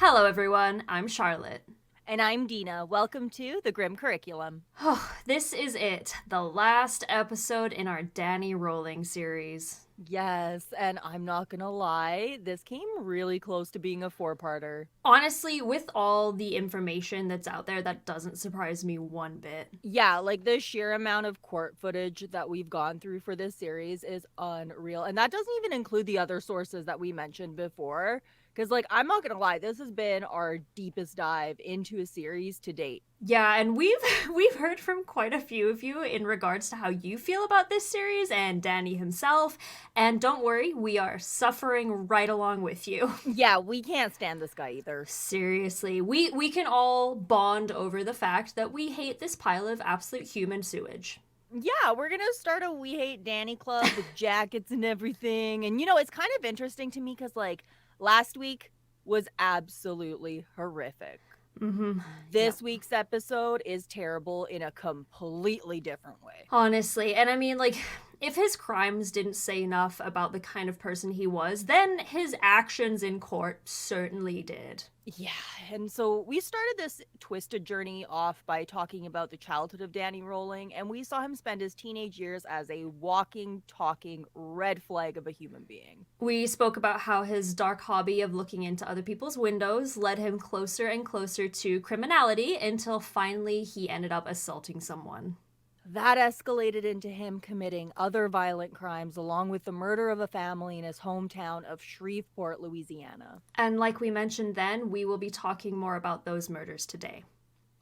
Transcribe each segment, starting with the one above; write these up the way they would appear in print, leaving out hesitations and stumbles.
Hello, everyone. I'm Charlotte. And I'm Dina. Welcome to the Grim Curriculum. Oh, this is it, the last episode in our Danny Rolling series. Yes, and I'm not gonna lie, this came really close to being a four-parter. Honestly, with all the information that's out there, that doesn't surprise me one bit. Yeah, like the sheer amount of court footage that we've gone through for this series is unreal. And that doesn't even include the other sources that we mentioned before. Because, like, I'm not gonna lie, this has been our deepest dive into a series to date. Yeah, and we've heard from quite a few of you in regards to how you feel about this series and Danny himself. And don't worry, we are suffering right along with you. Yeah, we can't stand this guy either. Seriously, we can all bond over the fact that we hate this pile of absolute human sewage. Yeah, we're gonna start a We Hate Danny Club with jackets and everything. And it's kind of interesting to me because, like, last week was absolutely horrific. Mm-hmm. This week's episode is terrible in a completely different way. Honestly, and I mean, like, if his crimes didn't say enough about the kind of person he was, then his actions in court certainly did. Yeah, and so we started this twisted journey off by talking about the childhood of Danny Rolling, and we saw him spend his teenage years as a walking, talking red flag of a human being. We spoke about how his dark hobby of looking into other people's windows led him closer and closer to criminality until finally he ended up assaulting someone. That escalated into him committing other violent crimes, along with the murder of a family in his hometown of Shreveport, Louisiana. And like we mentioned then, we will be talking more about those murders today.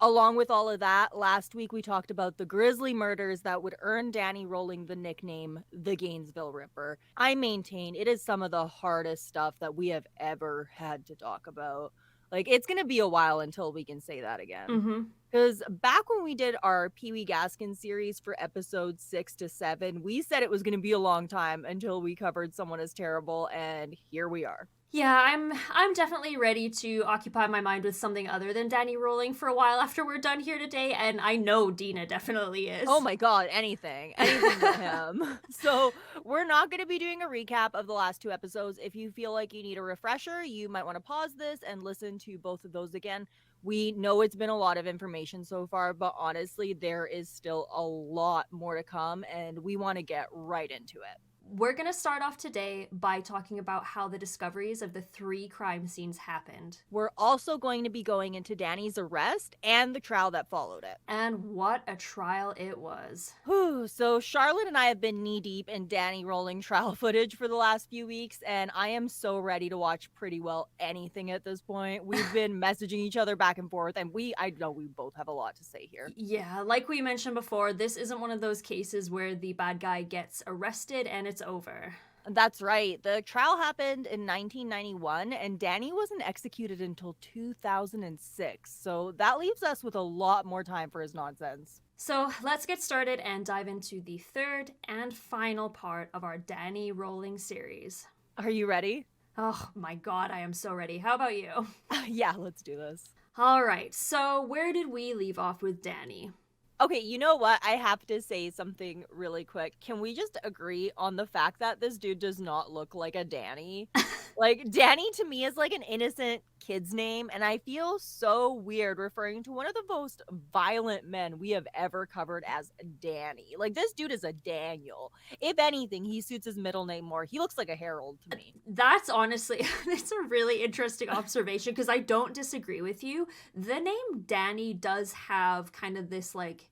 Along with all of that, last week we talked about the grisly murders that would earn Danny Rolling the nickname the Gainesville Ripper. I maintain it is some of the hardest stuff that we have ever had to talk about. Like, it's going to be a while until we can say that again. Mm-hmm. Because back when we did our Pee Wee Gaskin series for episodes 6 to 7, we said it was going to be a long time until we covered someone as terrible, and here we are. Yeah, I'm definitely ready to occupy my mind with something other than Danny Rolling for a while after we're done here today, and I know Dina definitely is. Oh my god, anything but him. So we're not going to be doing a recap of the last two episodes. If you feel like you need a refresher, you might want to pause this and listen to both of those again. We know it's been a lot of information so far, but honestly, there is still a lot more to come, and we want to get right into it. We're going to start off today by talking about how the discoveries of the 3 crime scenes happened. We're also going to be going into Danny's arrest and the trial that followed it. And what a trial it was. Whew, so Charlotte and I have been knee-deep in Danny Rolling trial footage for the last few weeks, and I am so ready to watch pretty well anything at this point. We've been messaging each other back and forth, and I know we both have a lot to say here. Yeah, like we mentioned before, this isn't one of those cases where the bad guy gets arrested and it's over. That's right. The trial happened in 1991, and Danny wasn't executed until 2006. So that leaves us with a lot more time for his nonsense. So let's get started and dive into the third and final part of our Danny Rolling series. Are you ready? Oh my god, I am so ready. How about you? Yeah, let's do this. All right, so where did we leave off with Danny? Okay, you know what? I have to say something really quick. Can we just agree on the fact that this dude does not look like a Danny? Like, Danny to me is like an innocent kid's name, and I feel so weird referring to one of the most violent men we have ever covered as Danny. Like, this dude is a Daniel. If anything, he suits his middle name more. He looks like a Harold to me. That's honestly, it's a really interesting observation because I don't disagree with you. The name Danny does have kind of this, like,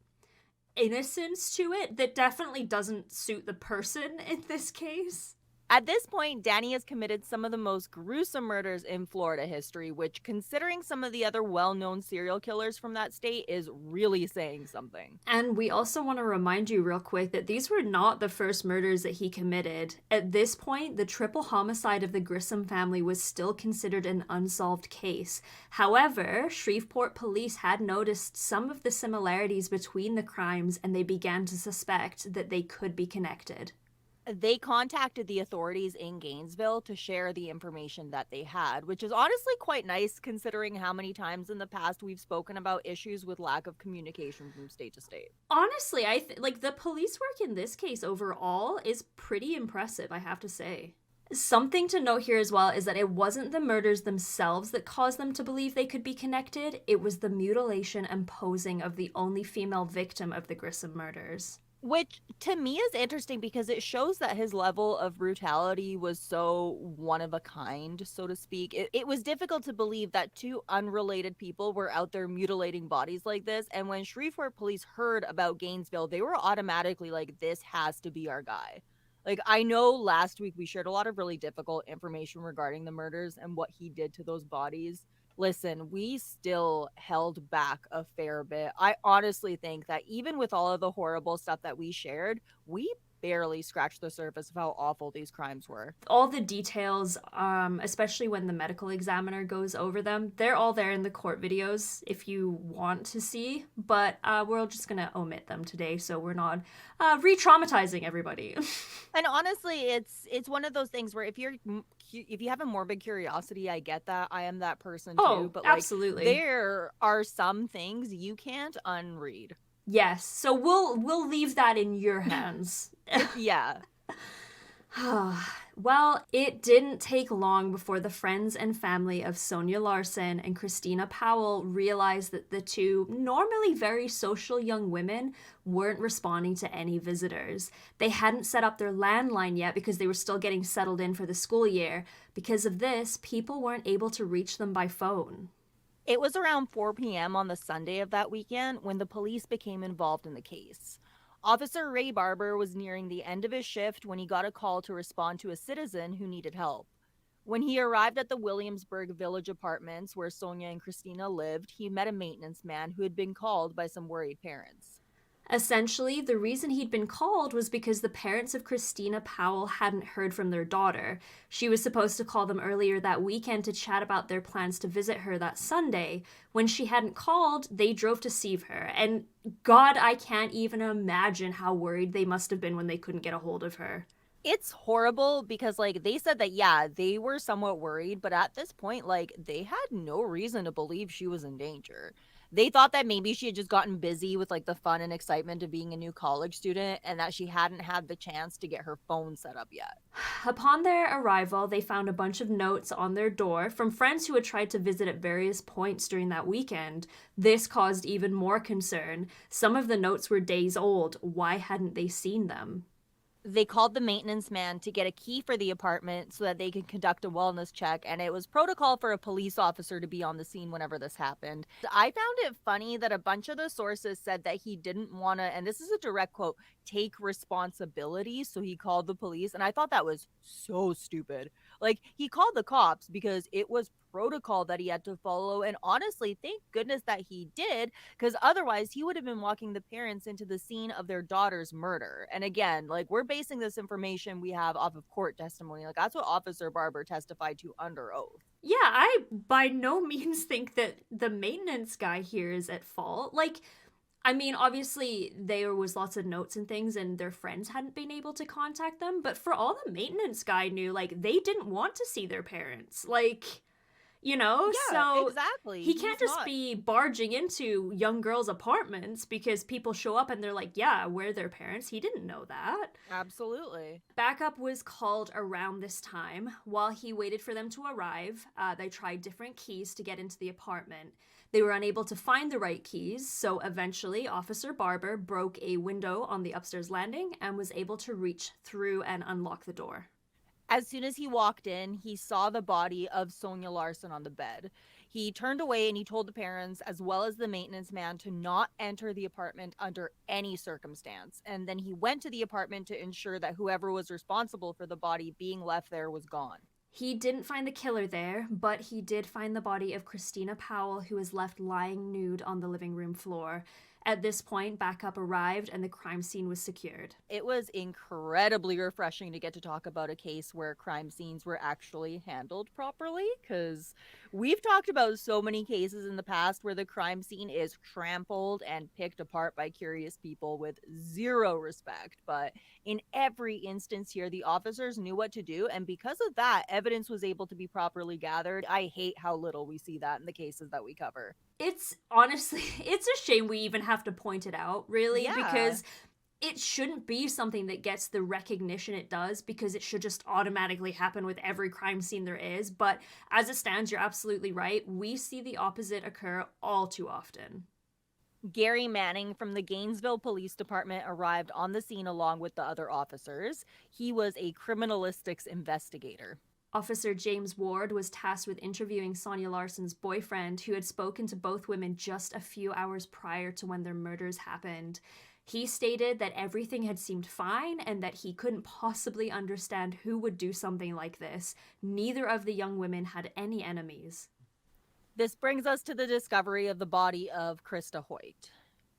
innocence to it that definitely doesn't suit the person in this case. At this point, Danny has committed some of the most gruesome murders in Florida history, which, considering some of the other well-known serial killers from that state, is really saying something. And we also want to remind you real quick that these were not the first murders that he committed. At this point, the triple homicide of the Grissom family was still considered an unsolved case. However, Shreveport police had noticed some of the similarities between the crimes, and they began to suspect that they could be connected. They contacted the authorities in Gainesville to share the information that they had, which is honestly quite nice considering how many times in the past we've spoken about issues with lack of communication from state to state. Honestly, like the police work in this case overall is pretty impressive, I have to say. Something to note here as well is that it wasn't the murders themselves that caused them to believe they could be connected, it was the mutilation and posing of the only female victim of the Grissom murders. Which to me is interesting because it shows that his level of brutality was so one of a kind, so to speak. It was difficult to believe that two unrelated people were out there mutilating bodies like this. And when Shreveport police heard about Gainesville, they were automatically like, this has to be our guy. Like, I know last week we shared a lot of really difficult information regarding the murders and what he did to those bodies. Listen, we still held back a fair bit. I honestly think that even with all of the horrible stuff that we shared, we barely scratched the surface of how awful these crimes were. All the details, especially when the medical examiner goes over them, they're all there in the court videos if you want to see, but we're just gonna omit them today so we're not re-traumatizing everybody. And honestly, it's one of those things where if you have a morbid curiosity, I get that. I am that person too, Oh, but like absolutely. there are some things you can't unread. Yes, so we'll leave that in your hands. Yeah. Well, it didn't take long before the friends and family of Sonia Larson and Christina Powell realized that the two normally very social young women weren't responding to any visitors. They hadn't set up their landline yet because they were still getting settled in for the school year. Because of this, people weren't able to reach them by phone. It was around 4 p.m. on the Sunday of that weekend when the police became involved in the case. Officer Ray Barber was nearing the end of his shift when he got a call to respond to a citizen who needed help. When he arrived at the Williamsburg Village apartments where Sonia and Christina lived, he met a maintenance man who had been called by some worried parents. Essentially, the reason he'd been called was because the parents of Christina Powell hadn't heard from their daughter. She was supposed to call them earlier that weekend to chat about their plans to visit her that Sunday. When she hadn't called, they drove to see her. And God, I can't even imagine how worried they must have been when they couldn't get a hold of her. It's horrible because like they said that yeah, they were somewhat worried, but at this point like they had no reason to believe she was in danger. They thought that maybe she had just gotten busy with like the fun and excitement of being a new college student and that she hadn't had the chance to get her phone set up yet. Upon their arrival, they found a bunch of notes on their door from friends who had tried to visit at various points during that weekend. This caused even more concern. Some of the notes were days old. Why hadn't they seen them? They called the maintenance man to get a key for the apartment so that they could conduct a wellness check, and it was protocol for a police officer to be on the scene whenever this happened. I found it funny that a bunch of the sources said that he didn't want to, and this is a direct quote, take responsibility, so he called the police, and I thought that was so stupid. Like, he called the cops because it was protocol that he had to follow, and honestly, thank goodness that he did, because otherwise he would have been walking the parents into the scene of their daughter's murder. And again, like we're basing this information we have off of court testimony. Like that's what Officer Barber testified to under oath. Yeah, I by no means think that the maintenance guy here is at fault. Like, I mean, obviously there was lots of notes and things and their friends hadn't been able to contact them, but for all the maintenance guy knew, like they didn't want to see their parents. Like, Yeah, so exactly. he can't He's just not. be barging into young girls' apartments because people show up and they're like, yeah, we're their parents. He didn't know that. Absolutely. Backup was called around this time. While he waited for them to arrive, they tried different keys to get into the apartment. They were unable to find the right keys, so eventually, Officer Barber broke a window on the upstairs landing and was able to reach through and unlock the door. As soon as he walked in, he saw the body of Sonia Larson on the bed. He turned away and he told the parents, as well as the maintenance man, to not enter the apartment under any circumstance. And then he went to the apartment to ensure that whoever was responsible for the body being left there was gone. He didn't find the killer there, but he did find the body of Christina Powell, who was left lying nude on the living room floor. At this point, backup arrived and the crime scene was secured. It was incredibly refreshing to get to talk about a case where crime scenes were actually handled properly, because we've talked about so many cases in the past where the crime scene is trampled and picked apart by curious people with zero respect. But in every instance here, the officers knew what to do, and because of that, evidence was able to be properly gathered. I hate how little we see that in the cases that we cover. It's honestly, it's a shame we even have to point it out, really, Yeah. because it shouldn't be something that gets the recognition it does, because it should just automatically happen with every crime scene there is. But as it stands, you're absolutely right. We see the opposite occur all too often. Gary Manning from the Gainesville Police Department arrived on the scene along with the other officers. He was a criminalistics investigator. Officer James Ward was tasked with interviewing Sonia Larson's boyfriend, who had spoken to both women just a few hours prior to when their murders happened. He stated that everything had seemed fine and that he couldn't possibly understand who would do something like this. Neither of the young women had any enemies. This brings us to the discovery of the body of Krista Hoyt.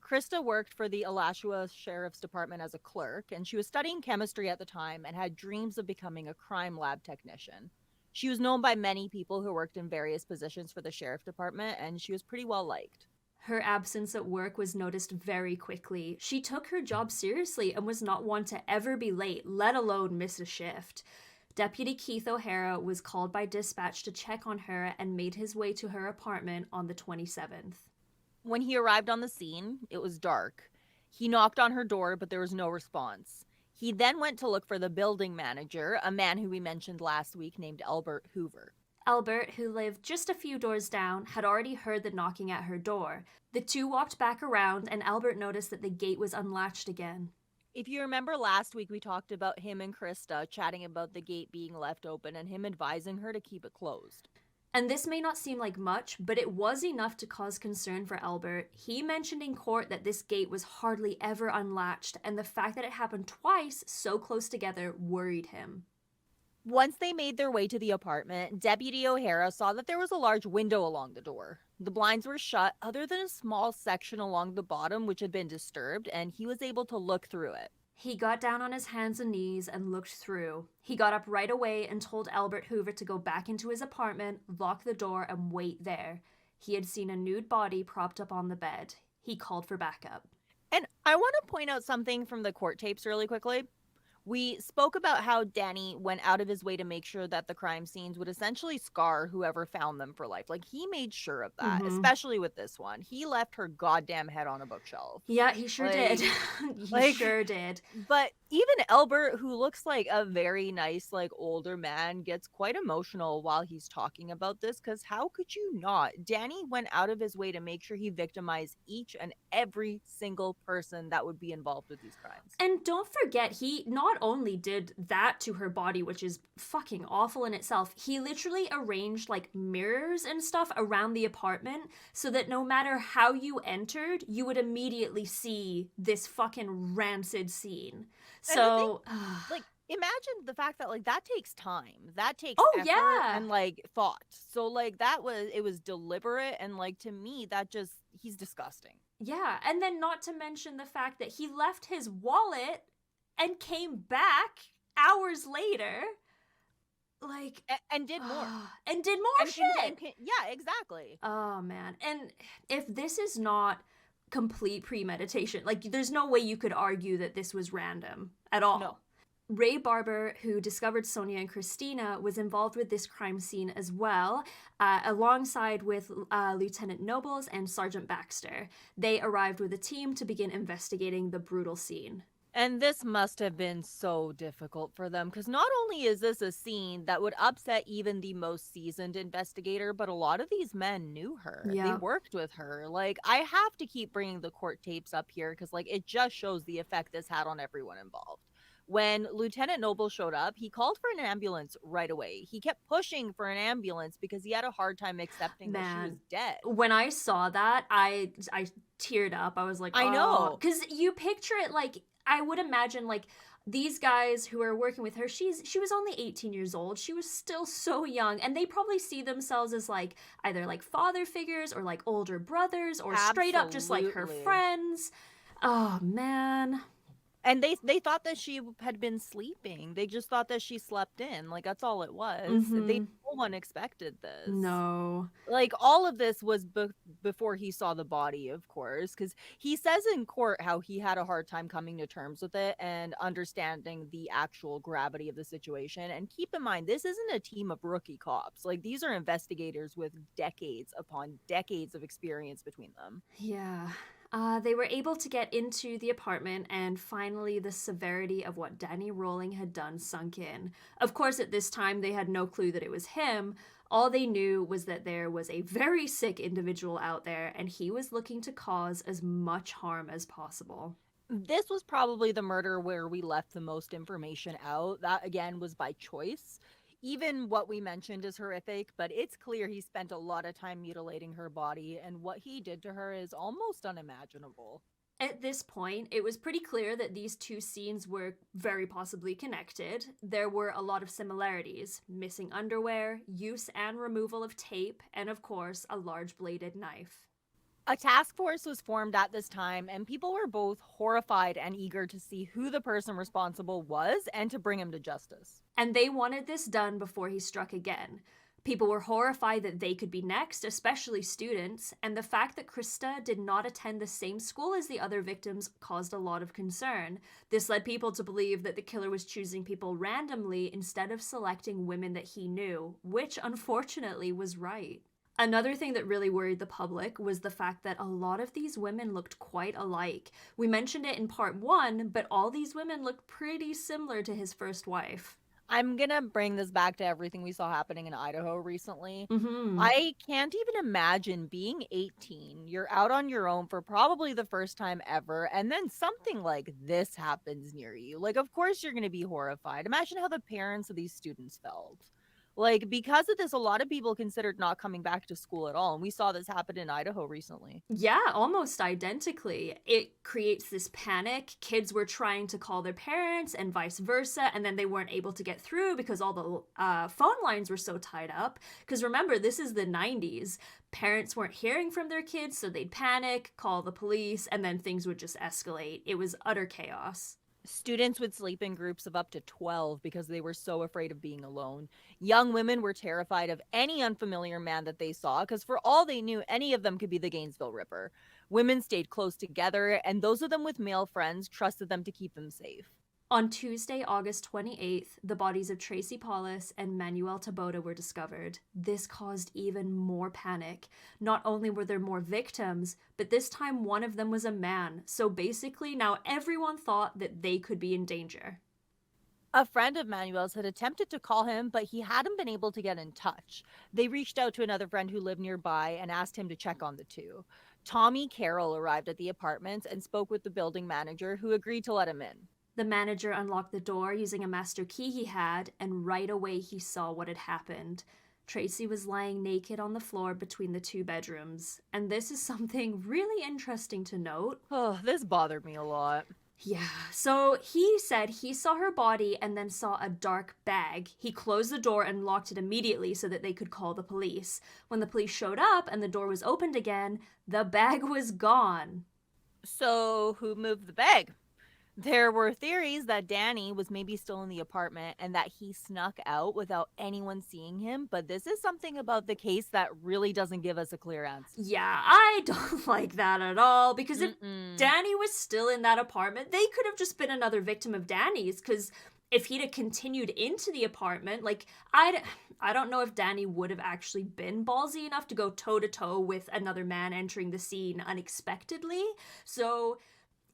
Krista worked for the Alachua Sheriff's Department as a clerk, and she was studying chemistry at the time and had dreams of becoming a crime lab technician. She was known by many people who worked in various positions for the sheriff department, and she was pretty well liked. Her absence at work was noticed very quickly. She took her job seriously and was not one to ever be late, let alone miss a shift. Deputy Keith O'Hara was called by dispatch to check on her and made his way to her apartment on the 27th. When he arrived on the scene, it was dark. He knocked on her door, but there was no response. He then went to look for the building manager, a man who we mentioned last week named Albert Hoover. Albert, who lived just a few doors down, had already heard the knocking at her door. The two walked back around, and Albert noticed that the gate was unlatched again. If you remember last week, we talked about him and Krista chatting about the gate being left open and him advising her to keep it closed. And this may not seem like much, but it was enough to cause concern for Albert. He mentioned in court that this gate was hardly ever unlatched, and the fact that it happened twice so close together worried him. Once they made their way to the apartment, Deputy O'Hara saw that there was a large window along the door. The blinds were shut, other than a small section along the bottom which had been disturbed, and he was able to look through it. He got down on his hands and knees and looked through. He got up right away and told Albert Hoover to go back into his apartment, lock the door, and wait there. He had seen a nude body propped up on the bed. He called for backup. And I want to point out something from the court tapes really quickly. We spoke about how Danny went out of his way to make sure that the crime scenes would essentially scar whoever found them for life. Like, he made sure of that, especially with this one. He left her goddamn head on a bookshelf. Yeah, he sure did. He sure did. But even Albert, who looks like a very nice, like, older man, gets quite emotional while he's talking about this, because how could you not? Danny went out of his way to make sure he victimized each and every single person that would be involved with these crimes. And don't forget, he not only did that to her body, which is fucking awful in itself, he literally arranged like mirrors and stuff around the apartment so that no matter how you entered, you would immediately see this fucking rancid scene. So, like, imagine the fact that, like, that takes time. That takes effort and, like, thought. So, like, it was deliberate, and, like, to me, he's disgusting. Yeah, and then not to mention the fact that he left his wallet and came back hours later, like, and did more. And did more shit. Yeah, exactly. Oh, man. And if this is not complete premeditation, like, there's no way you could argue that this was random at all. No. Ray Barber, who discovered Sonia and Christina, was involved with this crime scene as well, alongside with Lieutenant Nobles and Sergeant Baxter. They arrived with a team to begin investigating the brutal scene. And this must have been so difficult for them, because not only is this a scene that would upset even the most seasoned investigator, but a lot of these men knew her. Yeah. They worked with her. Like, I have to keep bringing the court tapes up here, because, like, it just shows the effect this had on everyone involved. When Lieutenant Noble showed up, he called for an ambulance right away. He kept pushing for an ambulance because he had a hard time accepting that she was dead. When I saw that, I teared up. I was like, I know. Because you picture it like, I would imagine, like, these guys who are working with her, she was only 18 years old. She was still so young, and they probably see themselves as, like, either, like, father figures or, like, older brothers or straight up just, like, her friends. Oh, man. And they thought that she had been sleeping. They just thought that she slept in. Like, that's all it was. No one expected this. No. Like, all of this was before he saw the body, of course. Because he says in court how he had a hard time coming to terms with it and understanding the actual gravity of the situation. And keep in mind, this isn't a team of rookie cops. Like, these are investigators with decades upon decades of experience between them. Yeah. They were able to get into the apartment, and finally, the severity of what Danny Rolling had done sunk in. Of course, at this time, they had no clue that it was him. All they knew was that there was a very sick individual out there, and he was looking to cause as much harm as possible. This was probably the murder where we left the most information out. That, again, was by choice. Even what we mentioned is horrific, but it's clear he spent a lot of time mutilating her body, and what he did to her is almost unimaginable. At this point, it was pretty clear that these two scenes were very possibly connected. There were a lot of similarities: missing underwear, use and removal of tape, and of course, a large bladed knife. A task force was formed at this time, and people were both horrified and eager to see who the person responsible was and to bring him to justice. And they wanted this done before he struck again. People were horrified that they could be next, especially students, and the fact that Krista did not attend the same school as the other victims caused a lot of concern. This led people to believe that the killer was choosing people randomly instead of selecting women that he knew, which unfortunately was right. Another thing that really worried the public was the fact that a lot of these women looked quite alike. We mentioned it in part one, but all these women looked pretty similar to his first wife. I'm gonna bring this back to everything we saw happening in Idaho recently. Hmm. I can't even imagine being 18. You're out on your own for probably the first time ever, and then something like this happens near you. Like, of course, you're gonna be horrified. Imagine how the parents of these students felt. Like, because of this, a lot of people considered not coming back to school at all. And we saw this happen in Idaho recently. Yeah, almost identically. It creates this panic. Kids were trying to call their parents and vice versa, and then they weren't able to get through because all the phone lines were so tied up. Because remember, this is the 90s. Parents weren't hearing from their kids, so they'd panic, call the police, and then things would just escalate. It was utter chaos. Students would sleep in groups of up to 12 because they were so afraid of being alone. Young women were terrified of any unfamiliar man that they saw because, for all they knew, any of them could be the Gainesville Ripper. Women stayed close together, and those of them with male friends trusted them to keep them safe. On Tuesday, August 28th, the bodies of Tracy Paulus and Manuel Taboda were discovered. This caused even more panic. Not only were there more victims, but this time one of them was a man, so basically now everyone thought that they could be in danger. A friend of Manuel's had attempted to call him, but he hadn't been able to get in touch. They reached out to another friend who lived nearby and asked him to check on the two. Tommy Carroll arrived at the apartment and spoke with the building manager, who agreed to let him in. The manager unlocked the door using a master key he had, and right away he saw what had happened. Tracy was lying naked on the floor between the two bedrooms, and this is something really interesting to note. Oh, this bothered me a lot. Yeah, so he said he saw her body and then saw a dark bag. He closed the door and locked it immediately so that they could call the police. When the police showed up and the door was opened again, the bag was gone. So, who moved the bag? There were theories that Danny was maybe still in the apartment and that he snuck out without anyone seeing him, but this is something about the case that really doesn't give us a clear answer. Yeah, I don't like that at all, because if Mm-mm. Danny was still in that apartment, they could have just been another victim of Danny's, because if he'd have continued into the apartment, like, I don't know if Danny would have actually been ballsy enough to go toe-to-toe with another man entering the scene unexpectedly. So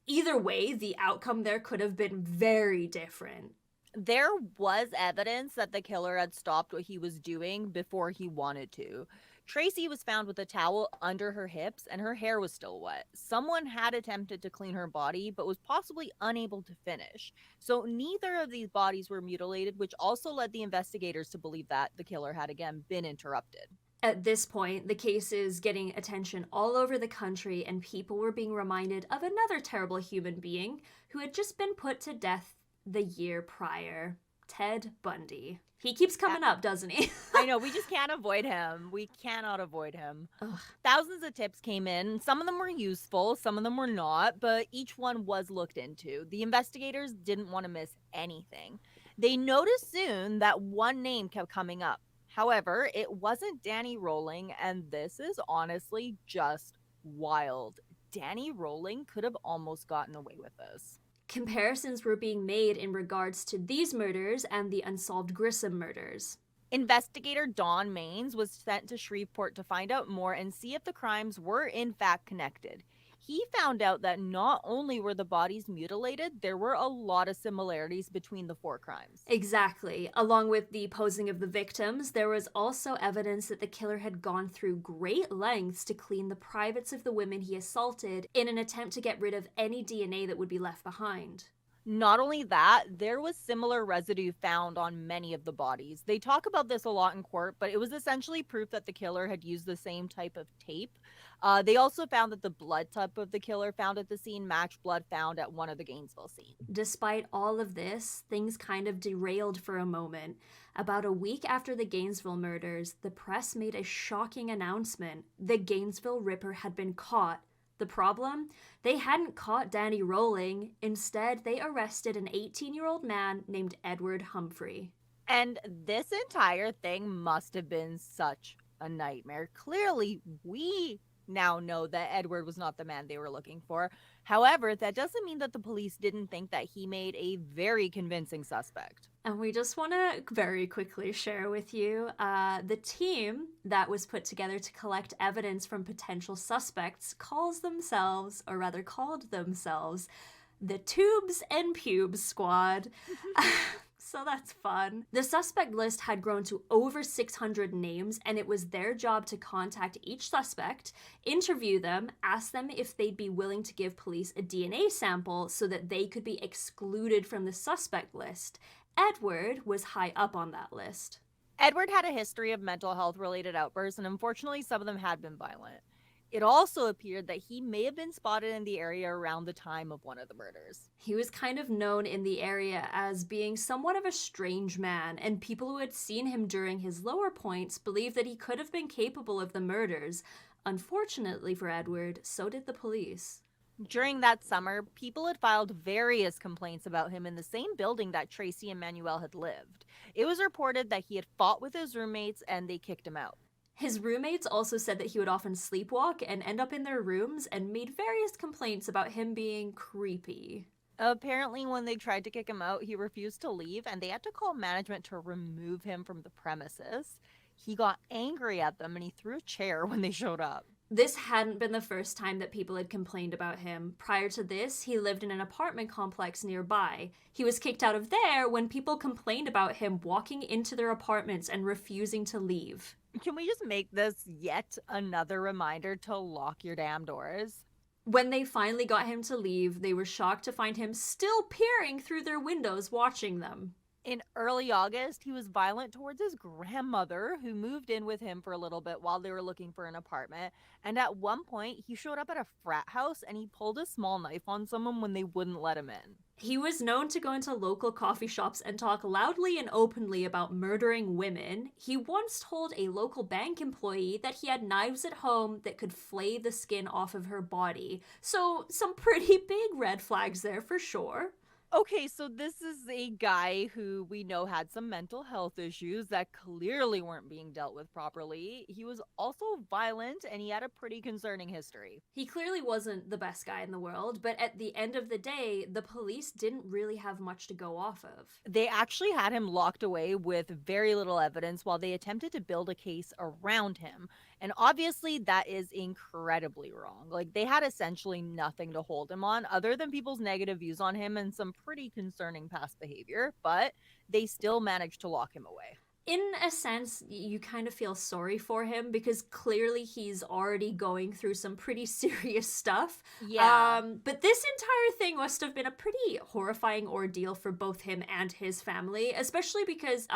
either way, the outcome there could have been very different. There was evidence that the killer had stopped what he was doing before he wanted to. Tracy was found with a towel under her hips and her hair was still wet. Someone had attempted to clean her body but was possibly unable to finish. So neither of these bodies were mutilated, which also led the investigators to believe that the killer had again been interrupted. At this point, the case is getting attention all over the country, and people were being reminded of another terrible human being who had just been put to death the year prior: Ted Bundy. He keeps coming up, doesn't he? I know, we just can't avoid him. We cannot avoid him. Ugh. Thousands of tips came in. Some of them were useful, some of them were not, but each one was looked into. The investigators didn't want to miss anything. They noticed soon that one name kept coming up. However, it wasn't Danny Rolling, and this is honestly just wild. Danny Rolling could have almost gotten away with this. Comparisons were being made in regards to these murders and the unsolved Grissom murders. Investigator Don Maines was sent to Shreveport to find out more and see if the crimes were in fact connected. He found out that not only were the bodies mutilated, there were a lot of similarities between the four crimes. Exactly. Along with the posing of the victims, there was also evidence that the killer had gone through great lengths to clean the privates of the women he assaulted in an attempt to get rid of any DNA that would be left behind. Not only that, there was similar residue found on many of the bodies. They talk about this a lot in court, but it was essentially proof that the killer had used the same type of tape. They also found that the blood type of the killer found at the scene matched blood found at one of the Gainesville scenes. Despite all of this, things kind of derailed for a moment. About a week after the Gainesville murders, the press made a shocking announcement. The Gainesville Ripper had been caught. The problem? They hadn't caught Danny Rolling. Instead, they arrested an 18-year-old man named Edward Humphrey. And this entire thing must have been such a nightmare. Clearly, we now know that Edward was not the man they were looking for. However, that doesn't mean that the police didn't think that he made a very convincing suspect. And we just want to very quickly share with you the team that was put together to collect evidence from potential suspects called themselves, the Tubes and Pubes Squad. So that's fun. The suspect list had grown to over 600 names, and it was their job to contact each suspect, interview them, ask them if they'd be willing to give police a DNA sample so that they could be excluded from the suspect list. Edward was high up on that list. Edward had a history of mental health related outbursts, and unfortunately, some of them had been violent. It also appeared that he may have been spotted in the area around the time of one of the murders. He was kind of known in the area as being somewhat of a strange man, and people who had seen him during his lower points believed that he could have been capable of the murders. Unfortunately for Edward, so did the police. During that summer, people had filed various complaints about him in the same building that Tracy and Manuel had lived. It was reported that he had fought with his roommates and they kicked him out. His roommates also said that he would often sleepwalk and end up in their rooms and made various complaints about him being creepy. Apparently, when they tried to kick him out, he refused to leave and they had to call management to remove him from the premises. He got angry at them and he threw a chair when they showed up. This hadn't been the first time that people had complained about him. Prior to this, he lived in an apartment complex nearby. He was kicked out of there when people complained about him walking into their apartments and refusing to leave. Can we just make this yet another reminder to lock your damn doors? When they finally got him to leave, they were shocked to find him still peering through their windows watching them. In early August, he was violent towards his grandmother, who moved in with him for a little bit while they were looking for an apartment. And at one point, he showed up at a frat house and he pulled a small knife on someone when they wouldn't let him in. He was known to go into local coffee shops and talk loudly and openly about murdering women. He once told a local bank employee that he had knives at home that could flay the skin off of her body. So, some pretty big red flags there for sure. Okay, so this is a guy who we know had some mental health issues that clearly weren't being dealt with properly. He was also violent and he had a pretty concerning history. He clearly wasn't the best guy in the world, but at the end of the day, the police didn't really have much to go off of. They actually had him locked away with very little evidence while they attempted to build a case around him. And obviously, that is incredibly wrong. Like, they had essentially nothing to hold him on other than people's negative views on him and some pretty concerning past behavior, but they still managed to lock him away. In a sense, you kind of feel sorry for him because clearly he's already going through some pretty serious stuff. Yeah. But this entire thing must have been a pretty horrifying ordeal for both him and his family, especially because,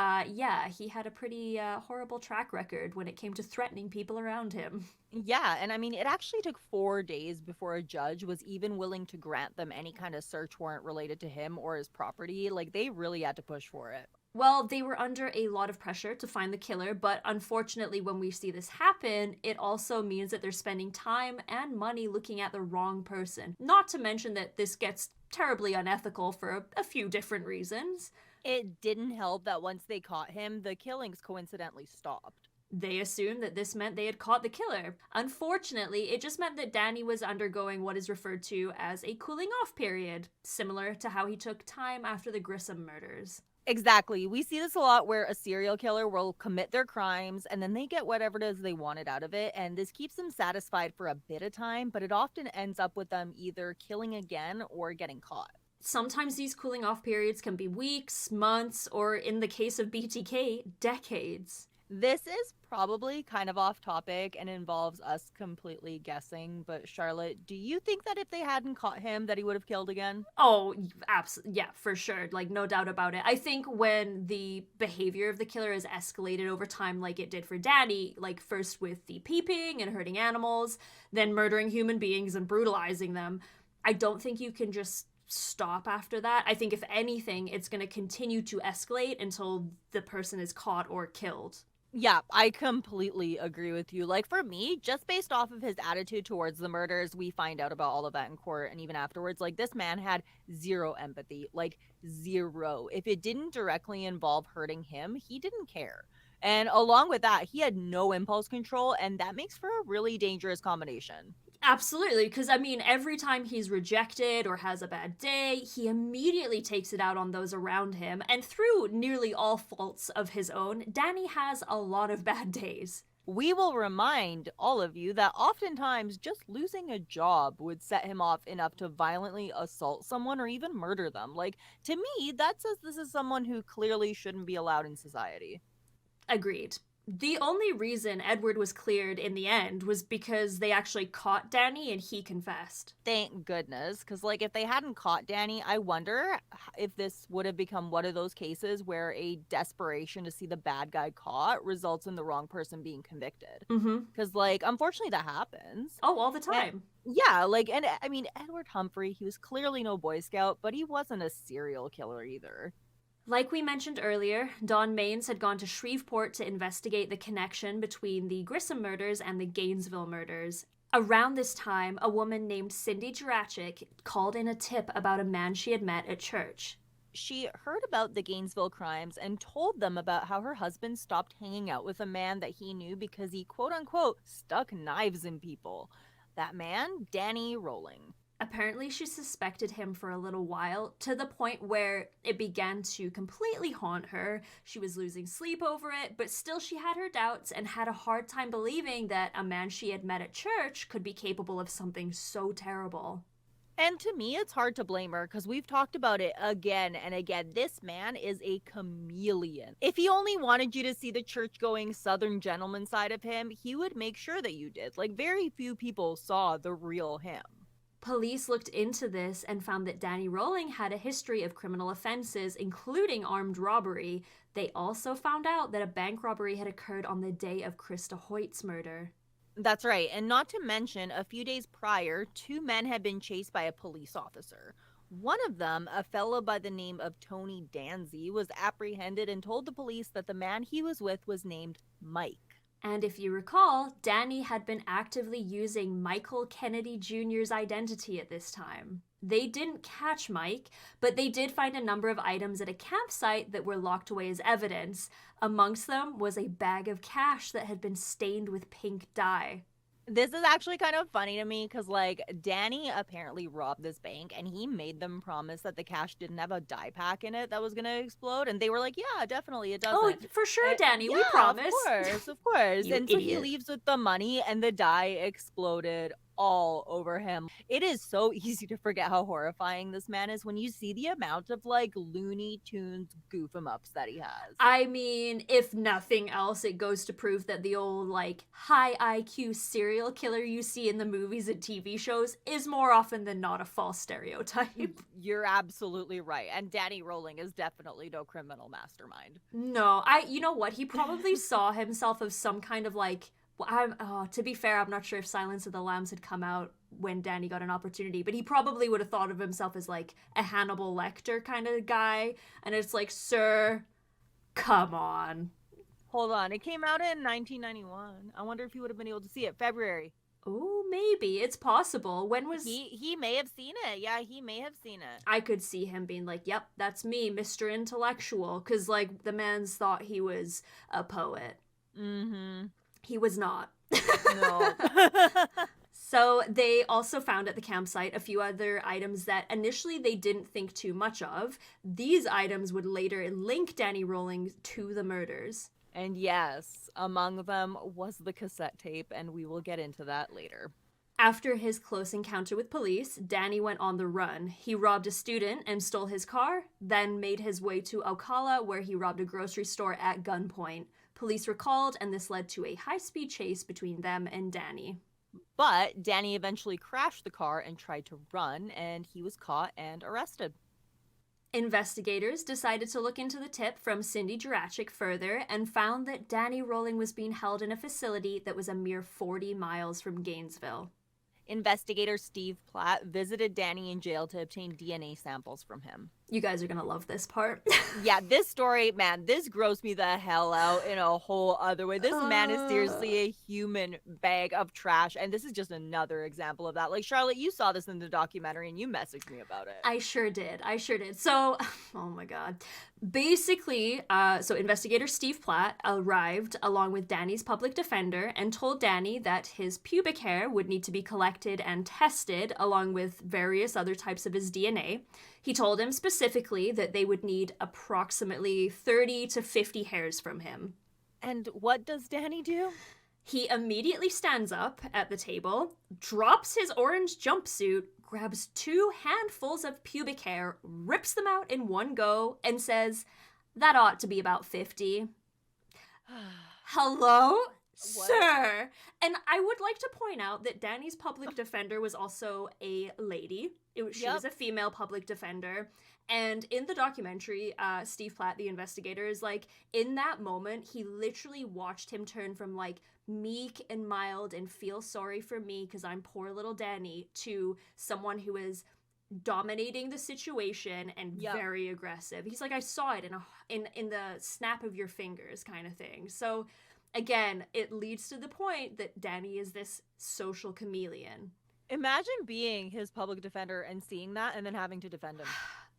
he had a pretty horrible track record when it came to threatening people around him. Yeah, and I mean, it actually took 4 days before a judge was even willing to grant them any kind of search warrant related to him or his property. Like, they really had to push for it. Well, they were under a lot of pressure to find the killer, but unfortunately, when we see this happen, it also means that they're spending time and money looking at the wrong person. Not to mention that this gets terribly unethical for a few different reasons. It didn't help that once they caught him, the killings coincidentally stopped. They assumed that this meant they had caught the killer. Unfortunately, it just meant that Danny was undergoing what is referred to as a cooling off period, similar to how he took time after the Grissom murders. Exactly. We see this a lot where a serial killer will commit their crimes and then they get whatever it is they wanted out of it. And this keeps them satisfied for a bit of time, but it often ends up with them either killing again or getting caught. Sometimes these cooling off periods can be weeks, months, or in the case of BTK, decades. This is probably kind of off topic and involves us completely guessing, but Charlotte, do you think that if they hadn't caught him that he would have killed again? Oh, absolutely. Yeah, for sure. Like, no doubt about it. I think when the behavior of the killer is escalated over time, like it did for Danny, like first with the peeping and hurting animals, then murdering human beings and brutalizing them, I don't think you can just stop after that. I think, if anything, it's going to continue to escalate until the person is caught or killed. Yeah, I completely agree with you. Like, for me, just based off of his attitude towards the murders, we find out about all of that in court and even afterwards. Like, this man had zero empathy, like, zero. If it didn't directly involve hurting him, he didn't care. And along with that, he had no impulse control, and that makes for a really dangerous combination. Absolutely, because I mean, every time he's rejected or has a bad day, he immediately takes it out on those around him. And through nearly all faults of his own, Danny has a lot of bad days. We will remind all of you that oftentimes just losing a job would set him off enough to violently assault someone or even murder them. Like, to me, that says this is someone who clearly shouldn't be allowed in society. Agreed. The only reason Edward was cleared in the end was because they actually caught Danny and he confessed. Thank goodness, because, like, if they hadn't caught Danny, I wonder if this would have become one of those cases where a desperation to see the bad guy caught results in the wrong person being convicted. Mm-hmm. Because, like, unfortunately that happens. Oh, all the time. Yeah, like, and I mean, Edward Humphrey, he was clearly no Boy Scout, but he wasn't a serial killer either. Like we mentioned earlier, Don Maines had gone to Shreveport to investigate the connection between the Grissom murders and the Gainesville murders. Around this time, a woman named Cindy Jurachik called in a tip about a man she had met at church. She heard about the Gainesville crimes and told them about how her husband stopped hanging out with a man that he knew because he, quote unquote, stuck knives in people. That man, Danny Rolling. Apparently, she suspected him for a little while, to the point where it began to completely haunt her. She was losing sleep over it, but still she had her doubts and had a hard time believing that a man she had met at church could be capable of something so terrible. And to me, it's hard to blame her because we've talked about it again and again. This man is a chameleon. If he only wanted you to see the church-going Southern gentleman side of him, he would make sure that you did. Like, very few people saw the real him. Police looked into this and found that Danny Rolling had a history of criminal offenses, including armed robbery. They also found out that a bank robbery had occurred on the day of Krista Hoyt's murder. That's right, and not to mention, a few days prior, 2 men had been chased by a police officer. One of them, a fellow by the name of Tony Danzy, was apprehended and told the police that the man he was with was named Mike. And if you recall, Danny had been actively using Michael Kennedy Jr.'s identity at this time. They didn't catch Mike, but they did find a number of items at a campsite that were locked away as evidence. Amongst them was a bag of cash that had been stained with pink dye. This is actually kind of funny to me because, like, Danny apparently robbed this bank and he made them promise that the cash didn't have a dye pack in it that was going to explode. And they were like, yeah, definitely, it doesn't. Oh, for sure, Danny, yeah, we promise. Of course. You And so he idiot. leaves with the money and the dye exploded all over him. It is so easy to forget how horrifying this man is when you see the amount of, like, Looney Tunes goof em ups that he has. I mean, if nothing else, it goes to prove that the old, like, high IQ serial killer you see in the movies and TV shows is more often than not a false stereotype. You're absolutely right. And Danny Rolling is definitely no criminal mastermind. No, you know what? He probably saw himself as some kind of, like, to be fair, I'm not sure if Silence of the Lambs had come out when Danny got an opportunity, but he probably would have thought of himself as, like, a Hannibal Lecter kind of guy. And it's like, sir, come on. Hold on, it came out in 1991. I wonder if he would have been able to see it. February. Oh, maybe. It's possible. When was... He may have seen it. Yeah, he may have seen it. I could see him being like, yep, that's me, Mr. Intellectual. Because, like, the man's thought he was a poet. Mm-hmm. He was not. No. So they also found at the campsite a few other items that initially they didn't think too much of. These items would later link Danny Rolling to the murders. And yes, among them was the cassette tape, and we will get into that later. After his close encounter with police, Danny went on the run. He robbed a student and stole his car, then made his way to Ocala, where he robbed a grocery store at gunpoint. Police were called, and this led to a high-speed chase between them and Danny. But Danny eventually crashed the car and tried to run, and he was caught and arrested. Investigators decided to look into the tip from Cindy Jurachik further and found that Danny Rolling was being held in a facility that was a mere 40 miles from Gainesville. Investigator Steve Platt visited Danny in jail to obtain DNA samples from him. You guys are gonna love this part. Yeah, this story, man, this grossed me the hell out in a whole other way. This man is seriously a human bag of trash, and this is just another example of that. Like, Charlotte, you saw this in the documentary, and you messaged me about it. I sure did. So, oh my god. Basically, so investigator Steve Platt arrived along with Danny's public defender and told Danny that his pubic hair would need to be collected and tested along with various other types of his DNA. He told him specifically that they would need approximately 30 to 50 hairs from him. And what does Danny do? He immediately stands up at the table, drops his orange jumpsuit, grabs 2 handfuls of pubic hair, rips them out in one go, and says, "That ought to be about 50. Hello? What? Sir. And I would like to point out that Danny's public defender was also a lady. She was a female public defender. And in the documentary, Steve Platt, the investigator, is like, in that moment, he literally watched him turn from like meek and mild and feel sorry for me because I'm poor little Danny to someone who is dominating the situation and very aggressive. He's like, I saw it in the snap of your fingers kind of thing. So again, it leads to the point that Danny is this social chameleon. Imagine being his public defender and seeing that and then having to defend him.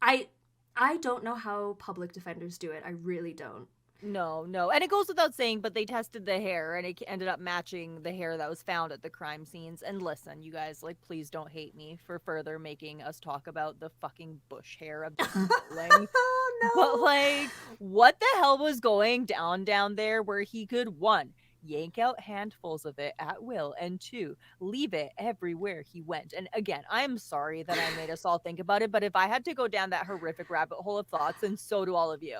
I don't know how public defenders do it. I really don't. No. And it goes without saying, but they tested the hair and it ended up matching the hair that was found at the crime scenes. And listen, you guys, like, please don't hate me for further making us talk about the fucking bush hair of Bling. Oh, no. But, like, what the hell was going down there where he could, 1, yank out handfuls of it at will, and 2, leave it everywhere he went. And again, I'm sorry that I made us all think about it, but if I had to go down that horrific rabbit hole of thoughts, and so do all of you.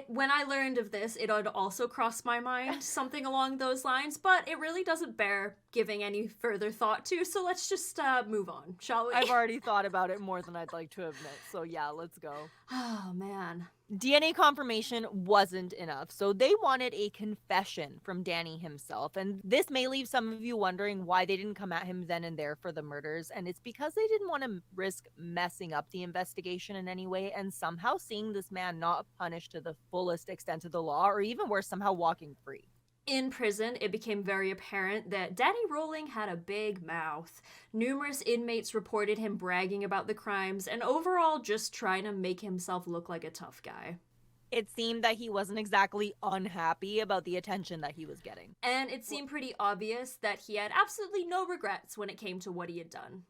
When I learned of this, it had also crossed my mind, something along those lines, but it really doesn't bear giving any further thought to, so let's just move on, shall we? I've already thought about it more than I'd like to admit, so yeah, let's go. Oh, man. DNA confirmation wasn't enough, so they wanted a confession from Danny himself, and this may leave some of you wondering why they didn't come at him then and there for the murders, and it's because they didn't want to risk messing up the investigation in any way and somehow seeing this man not punished to the fullest extent of the law, or even worse, somehow walking free. In prison, it became very apparent that Danny Rolling had a big mouth. Numerous inmates reported him bragging about the crimes and overall just trying to make himself look like a tough guy. It seemed that he wasn't exactly unhappy about the attention that he was getting. And it seemed pretty obvious that he had absolutely no regrets when it came to what he had done.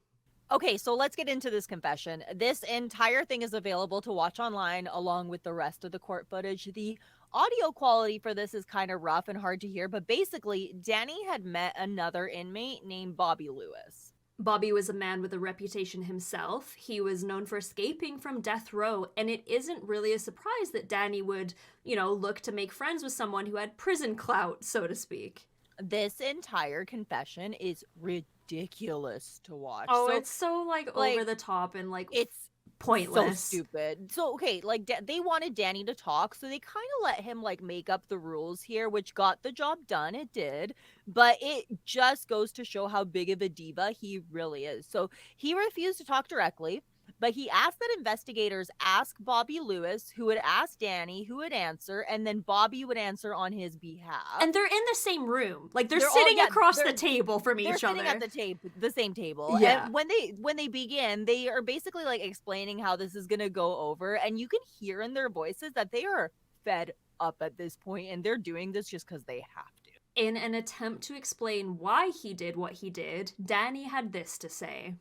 Okay, so let's get into this confession. This entire thing is available to watch online along with the rest of the court footage. The audio quality for this is kind of rough and hard to hear, but basically, Danny had met another inmate named Bobby Lewis. Bobby was a man with a reputation himself. He was known for escaping from death row, and it isn't really a surprise that Danny would, look to make friends with someone who had prison clout, so to speak. This entire confession is ridiculous to watch. Oh, it's so, over the top and, it's pointless. So stupid. So, okay, they wanted Danny to talk, so they kind of let him, make up the rules here, which got the job done. It did. But it just goes to show how big of a diva he really is. So, he refused to talk directly, but he asked that investigators ask Bobby Lewis, who would ask Danny, who would answer, and then Bobby would answer on his behalf. And they're in the same room. They're sitting across the table from each other. They're sitting at the same table. Yeah. And when they begin, they are basically explaining how this is going to go over, and you can hear in their voices that they are fed up at this point, and they're doing this just because they have to. In an attempt to explain why he did what he did, Danny had this to say.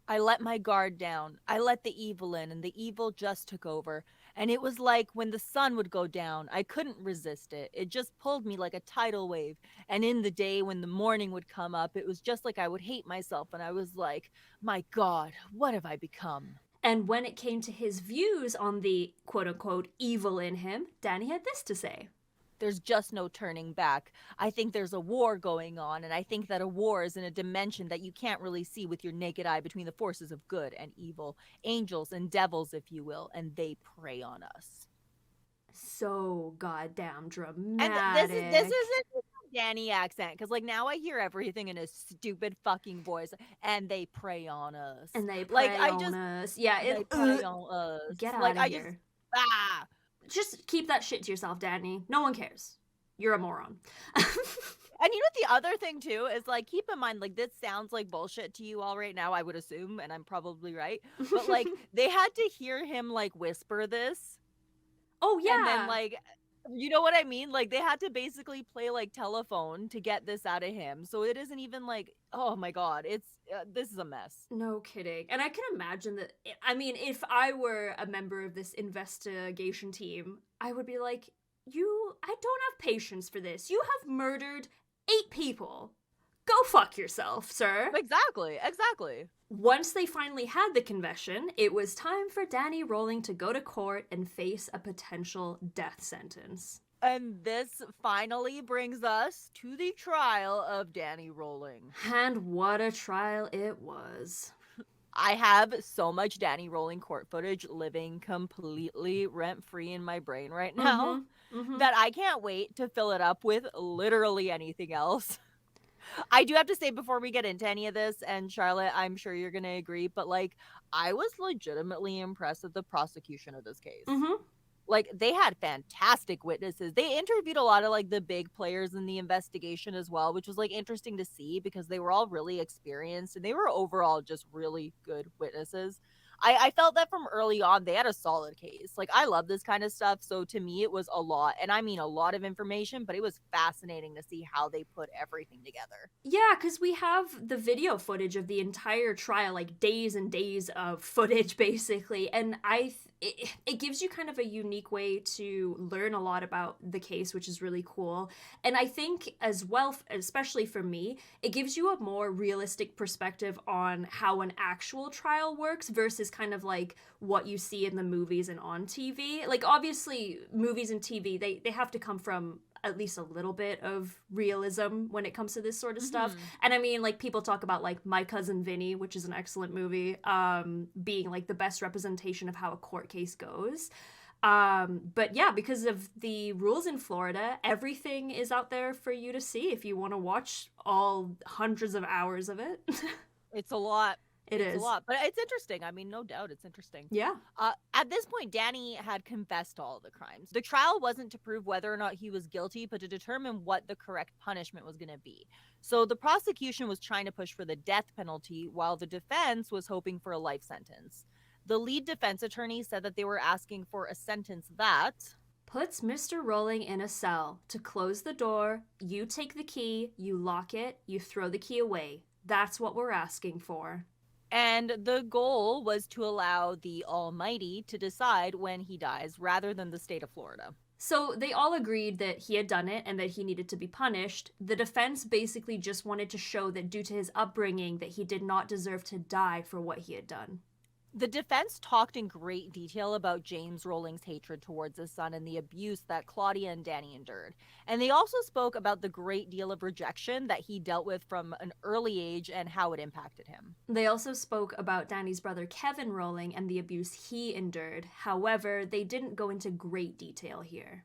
I let my guard down. I let the evil in, and the evil just took over. And it was like when the sun would go down, I couldn't resist it. It just pulled me like a tidal wave. And in the day when the morning would come up, it was just like I would hate myself. And I was like, my God, what have I become? And when it came to his views on the quote unquote evil in him, Danny had this to say. There's just no turning back. I think there's a war going on, and I think that a war is in a dimension that you can't really see with your naked eye between the forces of good and evil, angels and devils, if you will, and they prey on us. So goddamn And dramatic. this isn't a Danny accent, because like now I hear everything in a stupid fucking voice, and they prey on us. And they prey Like I on just us. Yeah, they prey on us. get Like out of I just here. ah. Just keep that shit to yourself, Danny. No one cares. You're a moron. And you know what the other thing too is, like, keep in mind, like, this sounds like bullshit to you all right now, I would assume, and I'm probably right. But like they had to hear him like whisper this, Oh and then yeah. like you know what I mean? Like they had to basically play like telephone to get this out of him. So it isn't even like, oh my God, it's this is a mess. No kidding. And I can imagine that. I mean, if I were a member of this investigation team, I would be like, I don't have patience for this. You have murdered 8 people. Go fuck yourself, sir. Exactly. Once they finally had the confession, it was time for Danny Rolling to go to court and face a potential death sentence. And this finally brings us to the trial of Danny Rolling. And what a trial it was. I have so much Danny Rolling court footage living completely rent-free in my brain right now that I can't wait to fill it up with literally anything else. I do have to say before we get into any of this, and Charlotte, I'm sure you're going to agree, but like I was legitimately impressed with the prosecution of this case. Like they had fantastic witnesses. They interviewed a lot of like the big players in the investigation as well, which was like interesting to see because they were all really experienced and they were overall just really good witnesses. I felt that from early on they had a solid case. Like I love this kind of stuff, so to me it was a lot, and I mean a lot of information, but it was fascinating to see how they put everything together. Yeah, because we have the video footage of the entire trial, like days and days of footage, basically. And it gives you kind of a unique way to learn a lot about the case, which is really cool. And I think as well, especially for me, it gives you a more realistic perspective on how an actual trial works versus kind of like what you see in the movies and on TV. Like obviously movies and TV, they have to come from at least a little bit of realism when it comes to this sort of stuff. And I mean, like people talk about like My Cousin Vinny, which is an excellent movie, being like the best representation of how a court case goes. But yeah, because of the rules in Florida, everything is out there for you to see if you want to watch all hundreds of hours of it. It's a lot. It's a lot, but it's interesting. I mean, no doubt it's interesting. Yeah. At this point, Danny had confessed to all the crimes. The trial wasn't to prove whether or not he was guilty, but to determine what the correct punishment was going to be. So the prosecution was trying to push for the death penalty, while the defense was hoping for a life sentence. The lead defense attorney said that they were asking for a sentence that puts Mr. Rolling in a cell to close the door, you take the key, you lock it, you throw the key away. That's what we're asking for. And the goal was to allow the Almighty to decide when he dies rather than the state of Florida. So they all agreed that he had done it and that he needed to be punished. The defense basically just wanted to show that due to his upbringing that he did not deserve to die for what he had done. The defense talked in great detail about James Rolling's hatred towards his son and the abuse that Claudia and Danny endured. And they also spoke about the great deal of rejection that he dealt with from an early age and how it impacted him. They also spoke about Danny's brother Kevin Rolling and the abuse he endured. However, they didn't go into great detail here.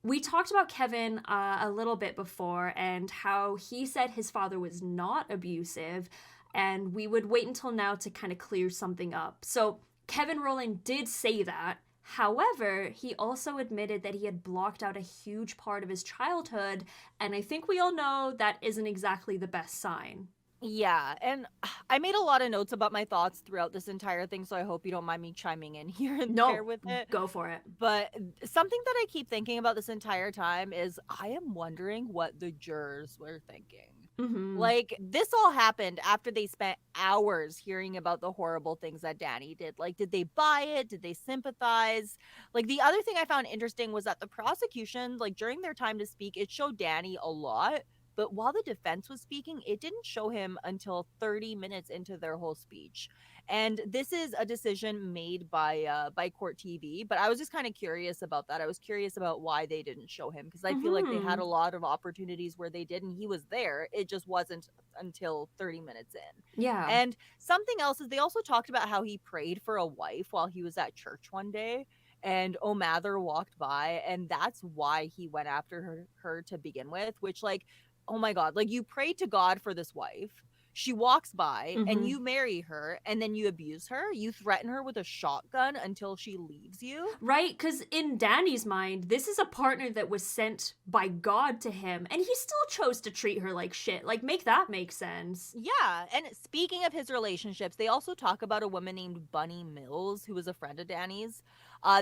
We talked about Kevin a little bit before and how he said his father was not abusive, and we would wait until now to kind of clear something up. So Kevin Rolling did say that. However, he also admitted that he had blocked out a huge part of his childhood, and I think we all know that isn't exactly the best sign. Yeah, and I made a lot of notes about my thoughts throughout this entire thing, so I hope you don't mind me chiming in here and there No, with it. go for it. But something that I keep thinking about this entire time is I am wondering what the jurors were thinking. Hmm. Like, this all happened after they spent hours hearing about the horrible things that Danny did. Like, did they buy it? Did they sympathize? Like, the other thing I found interesting was that the prosecution, like, during their time to speak, it showed Danny a lot. But while the defense was speaking, it didn't show him until 30 minutes into their whole speech. And this is a decision made by Court TV, but I was just kind of curious about that. I was curious about why they didn't show him because I feel like they had Hmm. a lot of opportunities where they did and he was there. It just wasn't until 30 minutes in. Yeah. And something else is they also talked about how he prayed for a wife while he was at church one day and O'Mather walked by and that's why he went after her to begin with, which like oh my god, like you prayed to God for this wife, she walks by and Hmm. you marry her and then you abuse her, you threaten her with a shotgun until she leaves you. Right? Because in Danny's mind, this is a partner that was sent by God to him, and he still chose to treat her like shit. Like, make that make sense. Yeah, and speaking of his relationships, they also talk about a woman named Bunny Mills, who was a friend of Danny's.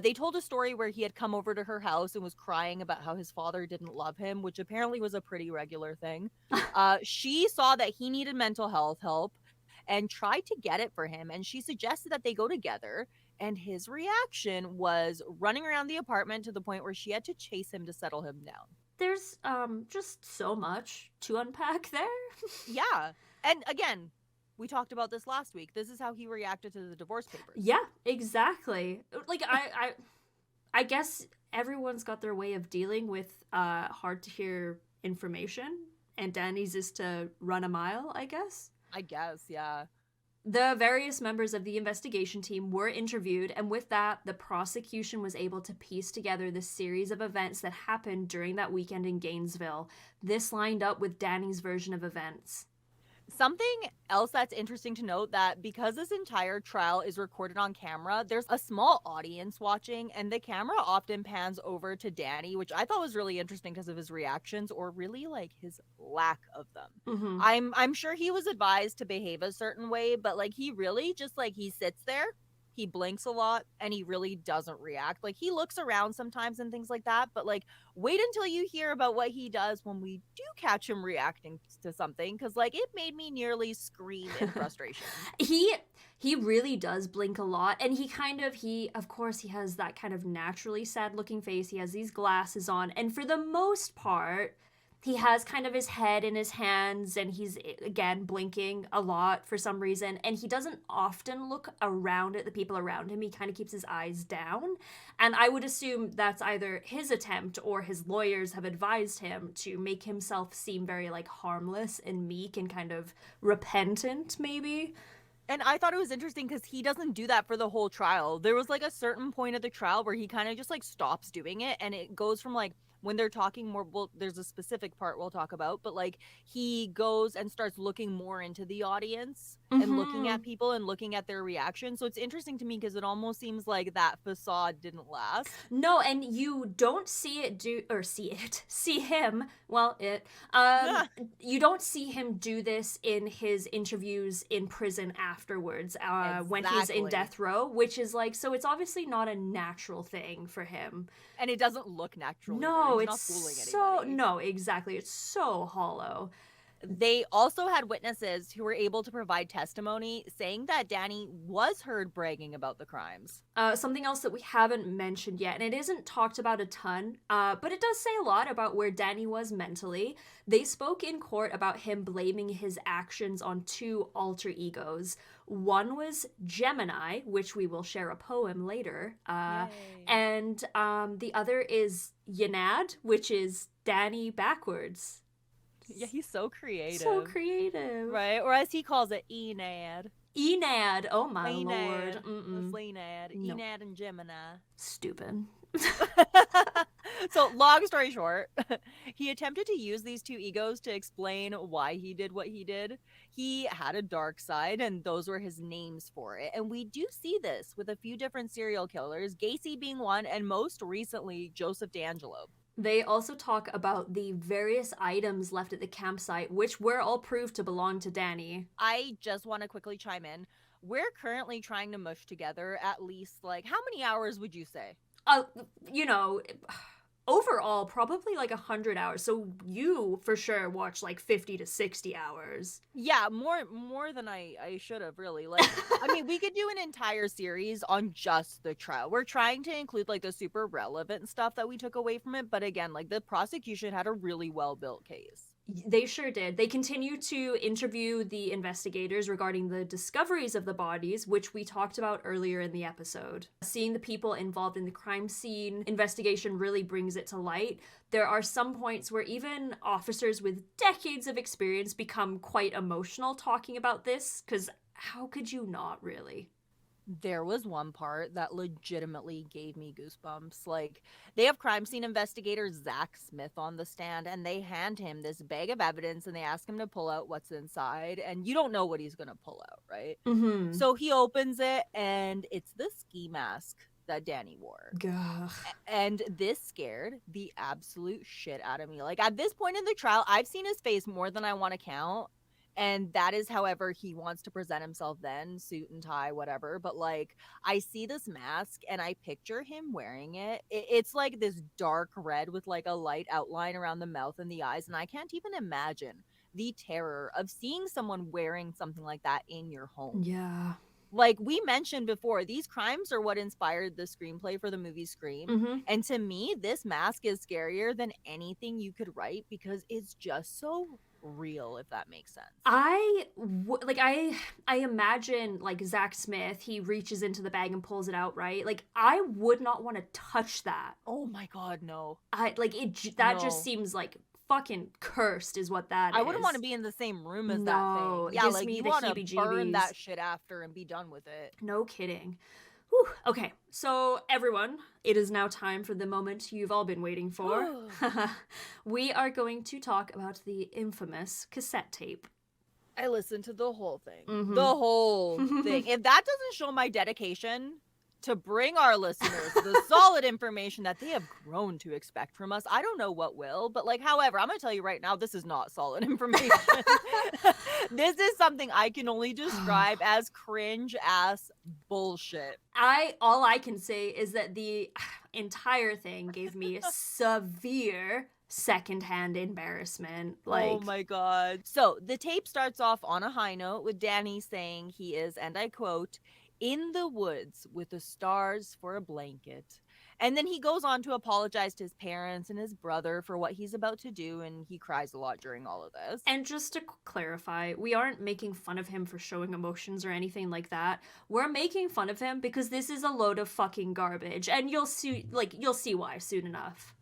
They told a story where he had come over to her house and was crying about how his father didn't love him, which apparently was a pretty regular thing. She saw that he needed mental health help and tried to get it for him, and she suggested that they go together. And his reaction was running around the apartment to the point where she had to chase him to settle him down. There's just so much to unpack there. Yeah. And again, we talked about this last week. This is how he reacted to the divorce papers. Yeah, exactly. Like I guess everyone's got their way of dealing with hard to hear information, and Danny's is to run a mile, I guess. I guess, yeah. The various members of the investigation team were interviewed, and with that, the prosecution was able to piece together the series of events that happened during that weekend in Gainesville. This lined up with Danny's version of events. Something else that's interesting to note that because this entire trial is recorded on camera, there's a small audience watching, and the camera often pans over to Danny, which I thought was really interesting because of his reactions or really like his lack of them. Mm-hmm. I'm sure he was advised to behave a certain way, but like he really just like he sits there, he blinks a lot, and he really doesn't react. Like he looks around sometimes and things like that, but like wait until you hear about what he does when we do catch him reacting to something because like it made me nearly scream in frustration. he he really does blink a lot, and he of course he has that kind of naturally sad looking face. He has these glasses on, and for the most part he has kind of his head in his hands, and he's again blinking a lot for some reason, and he doesn't often look around at the people around him. He kind of keeps his eyes down, and I would assume that's either his attempt or his lawyers have advised him to make himself seem very like harmless and meek and kind of repentant maybe. And I thought it was interesting because he doesn't do that for the whole trial. There was like a certain point of the trial where he kind of just like stops doing it, and it goes from like when they're talking more. Well, there's a specific part we'll talk about, but like he goes and starts looking more into the audience and looking Mm-hmm. at people and looking at their reaction. So it's interesting to me because it almost seems like that facade didn't last. No, and you don't see it do or see it see him. Well, you don't see him do this in his interviews in prison afterwards, when he's in Exactly. death row, which is like so. It's obviously not a natural thing for him. And it doesn't look natural either. No, He's it's not fooling so anybody. no, exactly. It's so hollow. They also had witnesses who were able to provide testimony saying that Danny was heard bragging about the crimes. Something else that we haven't mentioned yet, and it isn't talked about a ton, but it does say a lot about where Danny was mentally. They spoke in court about him blaming his actions on two alter egos. One was Gemini, which we will share a poem later, Yay. and the other is Yanad, which is Danny backwards. Yeah, he's so So creative. creative. Right? Or as he calls it, Enad. Enad, oh my lord. Enad. Mm-mm. That's Enad. No. Enad and Gemini. Stupid. So, long story short, he attempted to use these two egos to explain why he did what he did. He had a dark side, and those were his names for it. And we do see this with a few different serial killers, Gacy being one, and most recently, Joseph D'Angelo. They also talk about the various items left at the campsite, which were all proved to belong to Danny. I just want to quickly chime in. We're currently trying to mush together at least, like, how many hours would you say? Uh, you know, overall, probably like 100 hours. So you for sure watch like 50 to 60 hours. Yeah, more than I should have, really. Like, I mean, we could do an entire series on just the trial. We're trying to include like the super relevant stuff that we took away from it, but again, like the prosecution had a really well built case. They sure did. They continue to interview the investigators regarding the discoveries of the bodies, which we talked about earlier in the episode. Seeing the people involved in the crime scene investigation really brings it to light. There are some points where even officers with decades of experience become quite emotional talking about this, because how could you not, really? There was one part that legitimately gave me goosebumps. Like, they have crime scene investigator Zach Smith on the stand, and they hand him this bag of evidence and they ask him to pull out what's inside. And you don't know what he's going to pull out, right? Mm-hmm. So he opens it, and it's the ski mask that Danny wore. Ugh. And this scared the absolute shit out of me. Like, at this point in the trial, I've seen his face more than I want to count. And that is however he wants to present himself then, suit and tie, whatever. But like, I see this mask and I picture him wearing it. It's like this dark red with like a light outline around the mouth and the eyes. And I can't even imagine the terror of seeing someone wearing something like that in your home. Yeah. Like we mentioned before, these crimes are what inspired the screenplay for the movie Scream. Mm-hmm. And to me, this mask is scarier than anything you could write because it's just so real, if that makes sense. I imagine like Zach Smith, he reaches into the bag and pulls it out, right? Like I would not want to touch that. Oh my god, no. I like it. That No. just seems like fucking cursed, is what that is. I wouldn't want to be in the same room as that No, thing. it Yeah, gives like me you the want to heebie-jeebies. burn that shit after and be done with it. No kidding. Whew. Okay, so everyone, it is now time for the moment you've all been waiting for. We are going to talk about the infamous cassette tape. I listened to the whole thing. Mhm. The whole thing. If that doesn't show my dedication to bring our listeners the solid information that they have grown to expect from us, I don't know what will. But like, however, I'm going to tell you right now, this is not solid information. This is something I can only describe as cringe ass bullshit. All I can say is that the entire thing gave me severe secondhand embarrassment. Like, oh my god. So the tape starts off on a high note with Danny saying he is, and I quote, in the woods with the stars for a blanket. And then he goes on to apologize to his parents and his brother for what he's about to do, and he cries a lot during all of this. And just to clarify, we aren't making fun of him for showing emotions or anything like that. We're making fun of him because this is a load of fucking garbage, and you'll see why soon enough.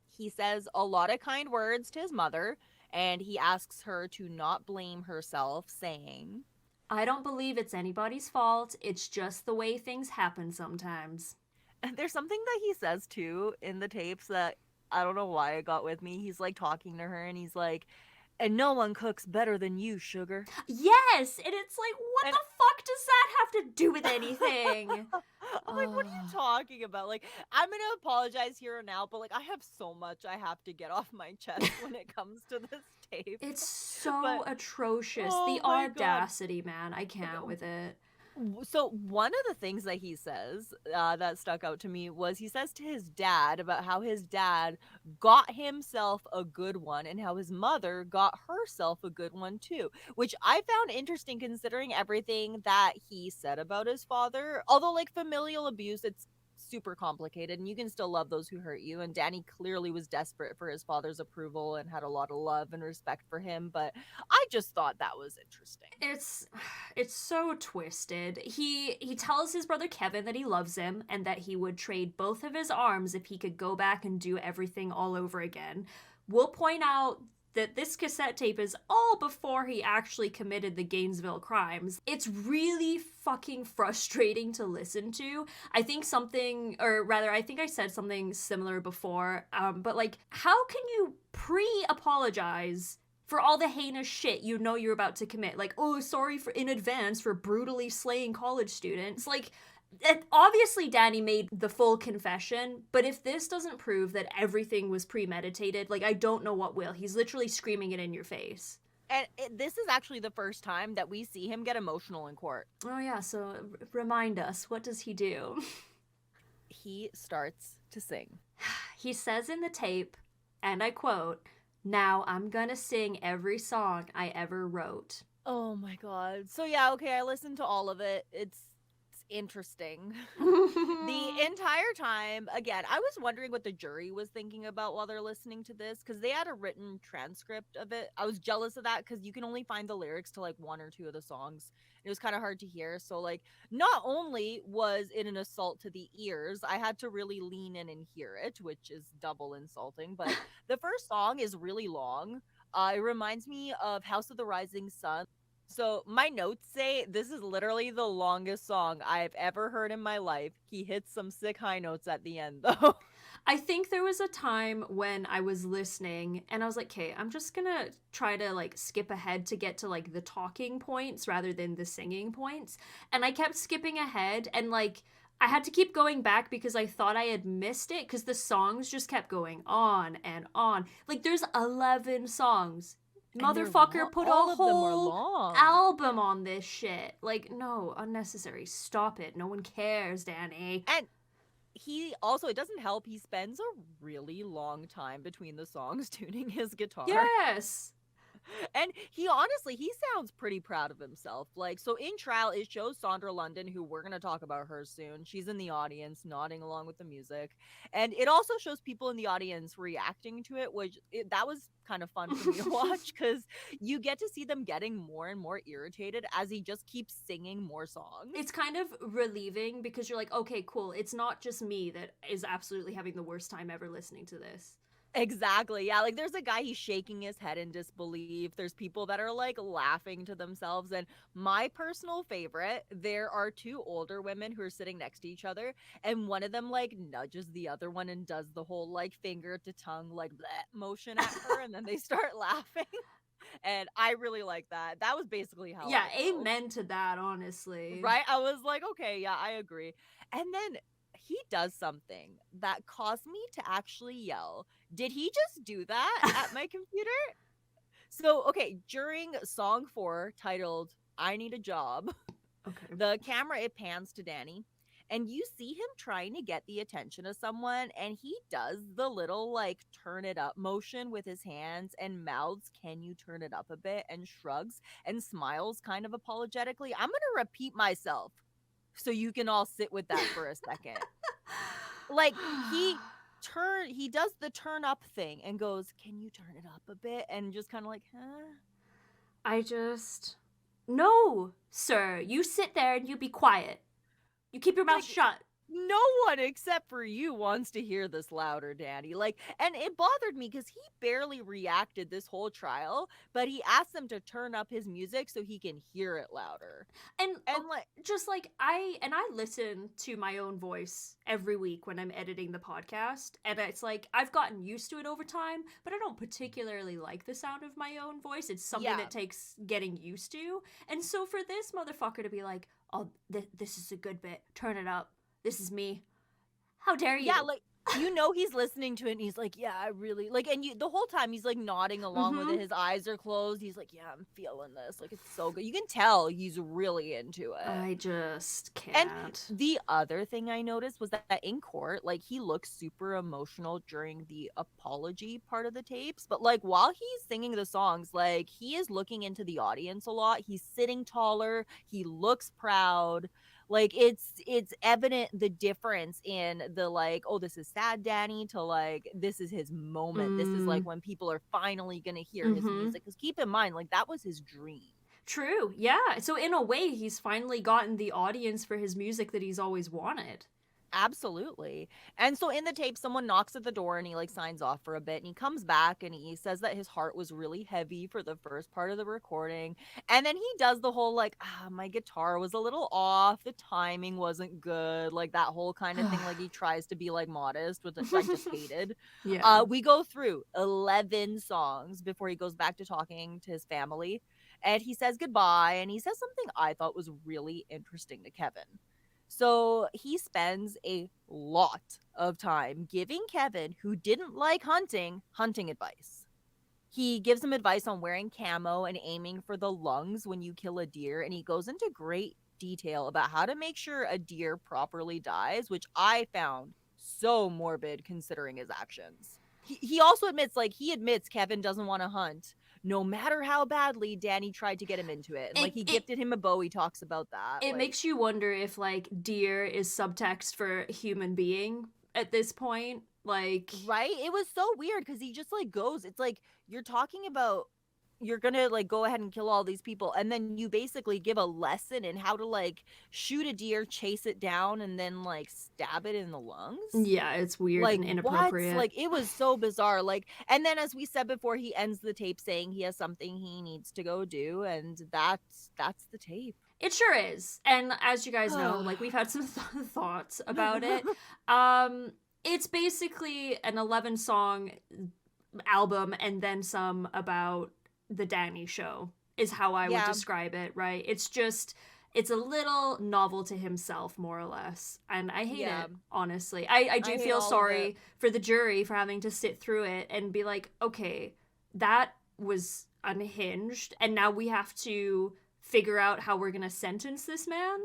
He says a lot of kind words to his mother, and he asks her to not blame herself, saying, I don't believe it's anybody's fault. It's just the way things happen sometimes. and there's something that he says too in the tapes that I don't know why it got with me. He's like talking to her and he's like, and no one cooks better than you, sugar. Yes! And it's like, what the fuck does that have to do with anything? I'm like, what are you talking about? Like, I'm gonna apologize here and now, but like, I have so much I have to get off my chest when it comes to this tape. It's so atrocious. Oh the my audacity, man. I can't with it. So one of the things that he says that stuck out to me was he says to his dad about how his dad got himself a good one and how his mother got herself a good one too, which I found interesting considering everything that he said about his father. Although like familial abuse, it's super complicated and you can still love those who hurt you, and Danny clearly was desperate for his father's approval and had a lot of love and respect for him, but I just thought that was interesting. It's so twisted. He tells his brother Kevin that he loves him and that he would trade both of his arms if he could go back and do everything all over again. We'll point out that this cassette tape is all before he actually committed the Gainesville crimes. It's really fucking frustrating to listen to. I think I said something similar before, but like, how can you pre-apologize for all the heinous shit you know you're about to commit? Like, oh, sorry in advance for brutally slaying college students. Like, Obviously Danny made the full confession, but if this doesn't prove that everything was premeditated, like, I don't know what will. He's literally screaming it in your face. And this is actually the first time that we see him get emotional in court. Oh yeah, so remind us, what does he do? He starts to sing. He says in the tape, and I quote, "Now I'm gonna sing every song I ever wrote." Oh my god. So yeah, okay, I listened to all of it. It's interesting. The entire time, again, I was wondering what the jury was thinking about while they're listening to this because they had a written transcript of it. I was jealous of that because you can only find the lyrics to like one or two of the songs. It was kind of hard to hear. So, like, not only was it an assault to the ears, I had to really lean in and hear it, which is double insulting. But the first song is really long. It reminds me of House of the Rising Sun. So my notes say this is literally the longest song I've ever heard in my life. He hits some sick high notes at the end though. I think there was a time when I was listening and I was like, okay, I'm just gonna try to like skip ahead to get to like the talking points rather than the singing points. And I kept skipping ahead and like I had to keep going back because I thought I had missed it because the songs just kept going on and on. Like there's 11 songs. Motherfucker put a All of them are whole long. album on this shit. Like, no, unnecessary. Stop it. No one cares, Danny. And he also, it doesn't help, he spends a really long time between the songs tuning his guitar. Yes. And he honestly, he sounds pretty proud of himself. Like, so in trial, it shows Sandra London, who we're going to talk about her soon. She's in the audience, nodding along with the music. And it also shows people in the audience reacting to it, which that was kind of fun for me to watch because you get to see them getting more and more irritated as he just keeps singing more songs. It's kind of relieving because you're like, okay, cool. It's not just me that is absolutely having the worst time ever listening to this. Exactly. Yeah. Like there's a guy, he's shaking his head in disbelief. There's people that are like laughing to themselves. And my personal favorite, there are two older women who are sitting next to each other. And one of them like nudges the other one and does the whole like finger to tongue, like bleh motion at her. And then they start laughing. And I really like that. That was basically how Yeah, I felt. amen to that, honestly. Right? I was like, okay, yeah, I agree. And then he does something that caused me to actually yell. Did he just do that at my computer? So, okay, during song 4 titled I Need a Job, Okay. the camera it pans to Danny and you see him trying to get the attention of someone and he does the little like turn it up motion with his hands and mouths, "Can you turn it up a bit?" and shrugs and smiles kind of apologetically. I'm going to repeat myself so you can all sit with that for a second. Like he does the turn up thing and goes, "Can you turn it up a bit?" and just kind of like, huh? I just. No, sir. You sit there and you be quiet. You keep your mouth Like, shut. no one except for you wants to hear this louder, Danny. Like, and it bothered me because he barely reacted this whole trial, but he asked them to turn up his music so he can hear it louder. And Like, just like I listen to my own voice every week when I'm editing the podcast, and it's like I've gotten used to it over time, but I don't particularly like the sound of my own voice. It's something that takes getting used to. And so for this motherfucker to be like, "Oh, this is a good bit. Turn it up. This is me." How dare you? yeah, like you know he's listening to it and he's like, "Yeah, I really like," and you the whole time he's like nodding along with it. His eyes are closed. He's like, "Yeah, I'm feeling this. Like it's so good." You can tell he's really into it. I just And can't. the other thing I noticed was that in court, like he looks super emotional during the apology part of the tapes, but like while he's singing the songs, like he is looking into the audience a lot. He's sitting taller, he looks proud. Like it's evident the difference in the like, oh, this is sad Danny to like this is his moment. This is like when people are finally gonna hear his music. Because keep in mind, like that was his dream. True, yeah. So in a way, he's finally gotten the audience for his music that he's always wanted. Absolutely. And so in the tape, someone knocks at the door and he like signs off for a bit and he comes back and he says that his heart was really heavy for the first part of the recording. And then he does the whole like, my guitar was a little off. The timing wasn't good. Like that whole kind of thing. Like he tries to be like modest, which I just hated. Yeah. We go through 11 songs before he goes back to talking to his family. And he says goodbye and he says something I thought was really interesting to Kevin. So he spends a lot of time giving Kevin, who didn't like hunting, hunting advice. He gives him advice on wearing camo and aiming for the lungs when you kill a deer, and he goes into great detail about how to make sure a deer properly dies, which I found so morbid considering his actions. He also admits, like, he admits Kevin doesn't want to hunt, no matter how badly Danny tried to get him into it. And, like, It, he it, gifted him a bow. He talks about that. it Like, makes you wonder if, like, deer is subtext for human being at this point. Like, right? It was so weird because he just, like, goes, it's like, you're talking about you're gonna like go ahead and kill all these people, and then you basically give a lesson in how to like shoot a deer, chase it down, and then like stab it in the lungs. yeah, it's weird Like, and what? inappropriate. Like, it was so bizarre. Like, and then as we said before, he ends the tape saying he has something he needs to go do, and that's the tape. It sure is. And as you guys know, like, we've had some thoughts about it. It's basically an 11-song album and then some about the Danny show, is how I would Yeah, describe it, right? It's a little novel to himself, more or less. And I hate yeah. it, honestly. I I do hate feel all of it. sorry for the jury for having to sit through it and be like, okay, that was unhinged, and now we have to figure out how we're gonna sentence this man.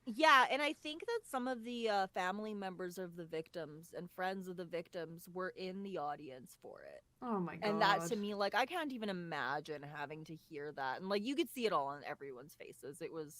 Yeah, and I think that some of the family members of the victims and friends of the victims were in the audience for it. Oh my And that god. to me, like, I can't even imagine having to hear that. And like, you could see it all on everyone's faces. It was.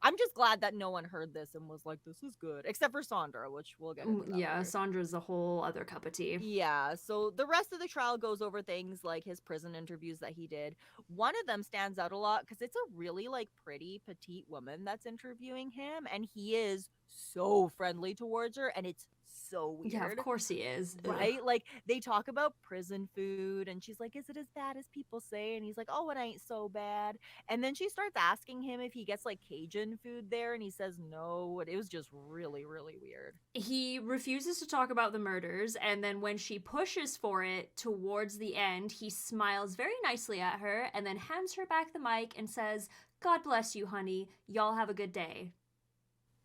I'm just glad that no one heard this and was like, "This is good," except for Sandra, which we'll get into that Yeah, later. Sandra's a whole other cup of tea. Yeah, so the rest of the trial goes over things like his prison interviews that he did. One of them stands out a lot because it's a really like pretty petite woman that's interviewing him, and he is so friendly towards her, and it's so Yeah, of weird. course he is. Ugh. Right? Like they talk about prison food and she's like, "Is it as bad as people say?" And he's like, "Oh, it ain't so bad." And then she starts asking him if he gets like Cajun food there and he says no. And it was just really, really weird. He refuses to talk about the murders, and then when she pushes for it towards the end, he smiles very nicely at her and then hands her back the mic and says, "God bless you, honey. Y'all have a good day."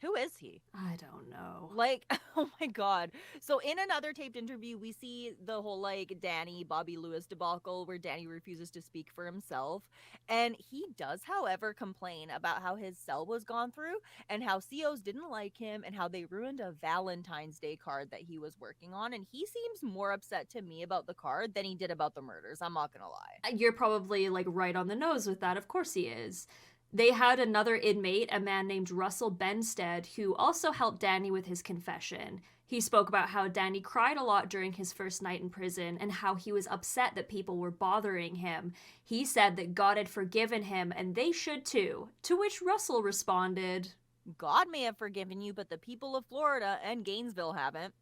Who is he? I don't know. Like, oh my God. So, in another taped interview, we see the whole like Danny, Bobby Lewis debacle where Danny refuses to speak for himself. And he does, however, complain about how his cell was gone through and how COs didn't like him and how they ruined a Valentine's Day card that he was working on. And he seems more upset to me about the card than he did about the murders. I'm not going to lie. You're probably like right on the nose with that. Of course he is. They had another inmate, a man named Russell Benstead, who also helped Danny with his confession. He spoke about how Danny cried a lot during his first night in prison and how he was upset that people were bothering him. He said that God had forgiven him and they should too, to which Russell responded, God may have forgiven you, but the people of Florida and Gainesville haven't.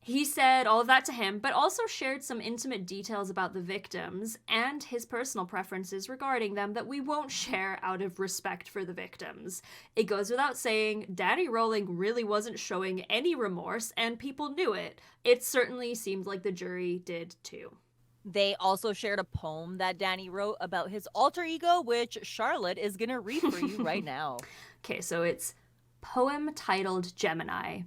he said all of that to him, but also shared some intimate details about the victims and his personal preferences regarding them that we won't share out of respect for the victims. It goes without saying, Danny Rowling really wasn't showing any remorse, and people knew it. It certainly seemed like the jury did too. They also shared a poem that Danny wrote about his alter ego, which Charlotte is going to read for you right now. Okay, so it's poem titled Gemini.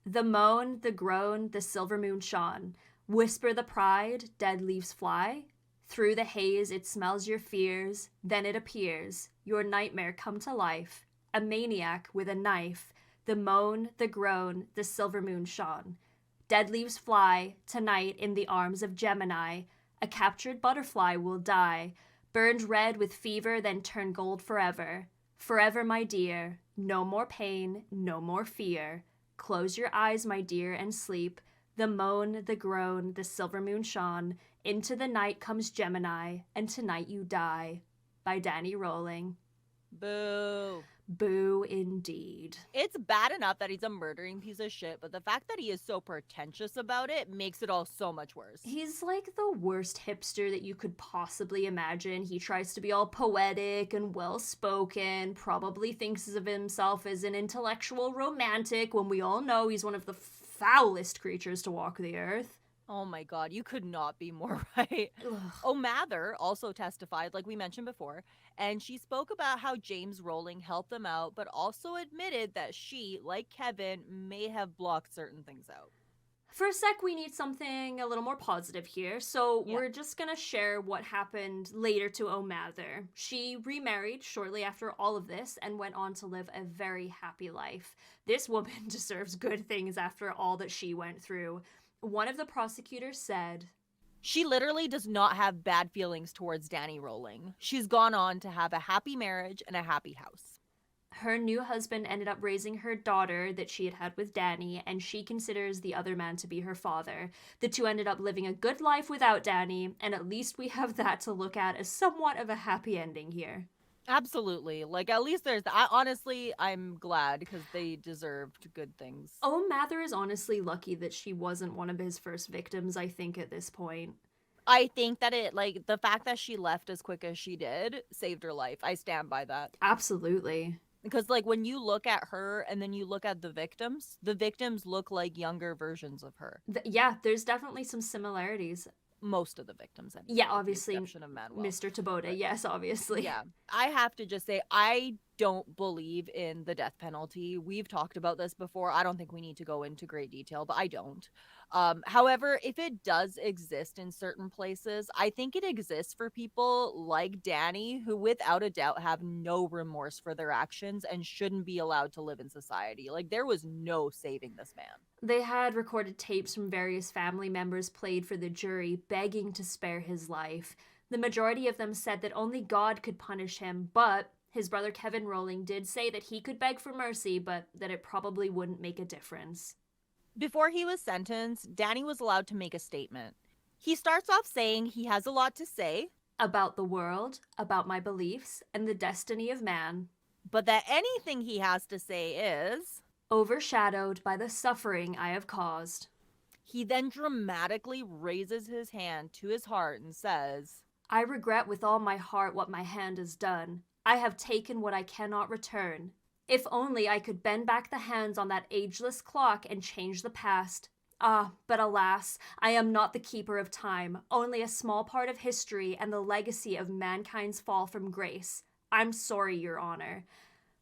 The moan, the groan, the silver moon shone. Whisper the pride, dead leaves fly. Through the haze it smells your fears, then it appears, your nightmare come to life. A maniac with a knife. The moan, the groan, the silver moon shone. Dead leaves fly, tonight in the arms of Gemini. A captured butterfly will die, burned red with fever, then turn gold forever. Forever, my dear, no more pain, no more fear. Close your eyes, my dear, and sleep. The moan, the groan, the silver moon shone. Into the night comes Gemini, and tonight you die. By Danny Rowling. Boo. Boo indeed. It's bad enough that he's a murdering piece of shit, but the fact that he is so pretentious about it makes it all so much worse. He's like the worst hipster that you could possibly imagine. He tries to be all poetic and well spoken, probably thinks of himself as an intellectual romantic when we all know he's one of the foulest creatures to walk the earth. Oh my god, you could not be more right. Ugh. O'Mather also testified, like we mentioned before, and she spoke about how James Rowling helped them out, but also admitted that she, like Kevin, may have blocked certain things out. For a sec, we need something a little more positive here, so Yeah. we're just gonna share what happened later to O'Mather. She remarried shortly after all of this and went on to live a very happy life. This woman deserves good things after all that she went through. One of the prosecutors said, She literally does not have bad feelings towards Danny Rowling. She's gone on to have a happy marriage and a happy house. her new husband ended up raising her daughter that she had had with Danny, and she considers the other man to be her father. The two ended up living a good life without Danny, and at least we have that to look at as somewhat of a happy ending here. Absolutely. Like, at least there's that. Honestly, I'm glad because they deserved good things. Oh, Mather is honestly lucky that she wasn't one of his first victims, I think, at this point. I think that like, the fact that she left as quick as she did saved her life. I stand by that. Absolutely. Because, like, when you look at her and then you look at the victims look like younger versions of her. Yeah, there's definitely some similarities. Most of the victims, anyway, Yeah, with the obviously, exception of Manuel. Mr. Tabota, But yes, obviously. yeah, I have to just say, I don't believe in the death penalty. We've talked about this before. I don't think we need to go into great detail, but I don't. However, if it does exist in certain places, I think it exists for people like Danny, who without a doubt have no remorse for their actions and shouldn't be allowed to live in society. Like, there was no saving this man. They had recorded tapes from various family members played for the jury, begging to spare his life. The majority of them said that only God could punish him, but his brother Kevin Rowling did say that he could beg for mercy, but that it probably wouldn't make a difference. Before he was sentenced, Danny was allowed to make a statement. He starts off saying he has a lot to say, About the world, about my beliefs, and the destiny of man, but that anything he has to say is. overshadowed by the suffering I have caused. He then dramatically raises his hand to his heart and says, I regret with all my heart what my hand has done. I have taken what I cannot return. If only I could bend back the hands on that ageless clock and change the past. Ah, but alas, I am not the keeper of time, only a small part of history and the legacy of mankind's fall from grace. I'm sorry, Your Honor.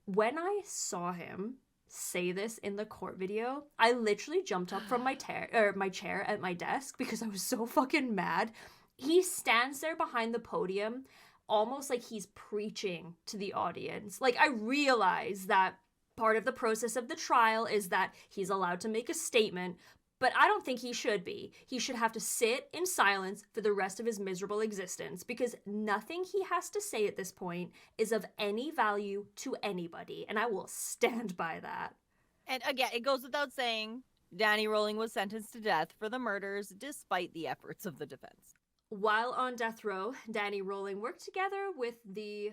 When I saw him say this in the court video, I literally jumped up from my chair at my desk because I was so fucking mad. He stands there behind the podium almost like he's preaching to the audience. Like, I realize that part of the process of the trial is that he's allowed to make a statement, but I don't think he should be. He should have to sit in silence for the rest of his miserable existence because nothing he has to say at this point is of any value to anybody, and I will stand by that. and again, it goes without saying, Danny Rowling was sentenced to death for the murders despite the efforts of the defense. While on death row, Danny Rowling worked together with the,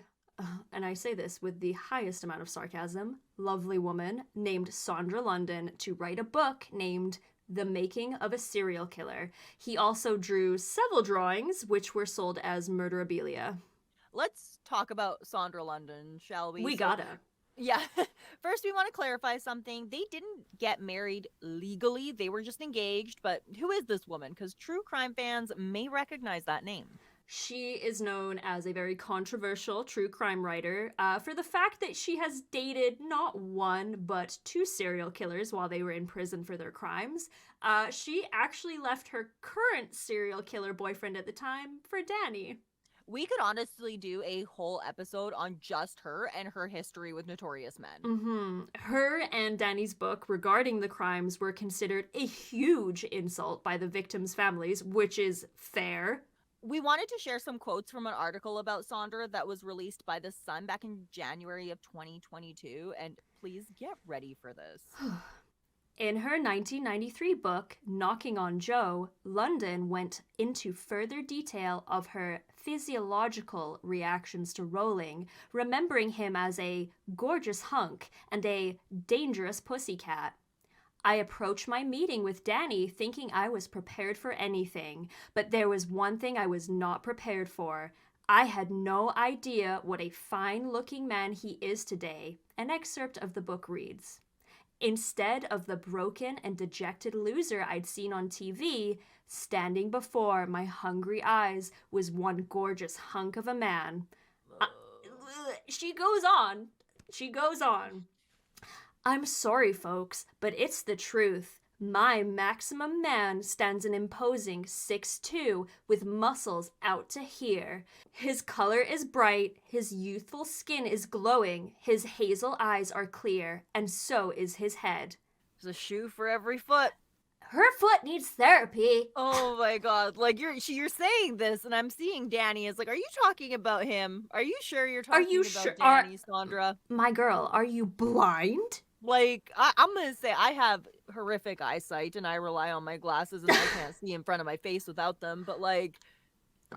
and I say this with the highest amount of sarcasm, lovely woman named Sandra London to write a book named The Making of a Serial Killer. He also drew several drawings, which were sold as murderabilia. Let's talk about Sandra London, shall we? We gotta. Yeah. First, we want to clarify something. They didn't get married legally. They were just engaged. But who is this woman? Because true crime fans may recognize that name. She is known as a very controversial true crime writer for the fact that she has dated not one, but two serial killers while they were in prison for their crimes. She actually left her current serial killer boyfriend at the time for Danny. We could honestly do a whole episode on just her and her history with notorious men. Mm-hmm. Her and Danny's book regarding the crimes were considered a huge insult by the victims' families, which is fair. We wanted to share some quotes from an article about Sandra that was released by The Sun back in January of 2022, and please get ready for this. In her 1993 book, Knocking on Joe, London went into further detail of her physiological reactions to Rowling, remembering him as a gorgeous hunk and a dangerous pussycat. I approached my meeting with Danny thinking I was prepared for anything, but there was one thing I was not prepared for. I had no idea what a fine-looking man he is today. An excerpt of the book reads, Instead of the broken and dejected loser I'd seen on TV, standing before my hungry eyes was one gorgeous hunk of a man. Uh, she goes on. She goes on. I'm sorry, folks, but it's the truth. My maximum man stands an imposing 6'2" with muscles out to here. His color is bright, his youthful skin is glowing, his hazel eyes are clear, and so is his head. There's a shoe for every foot. Her foot needs therapy. Oh my god. Like, you're saying this, and I'm seeing Danny is like, are you talking about him? Are you sure you're talking about Danny, Sandra? My girl, are you blind? Like, I'm gonna say I have horrific eyesight, and I rely on my glasses, and I can't see in front of my face without them. But like,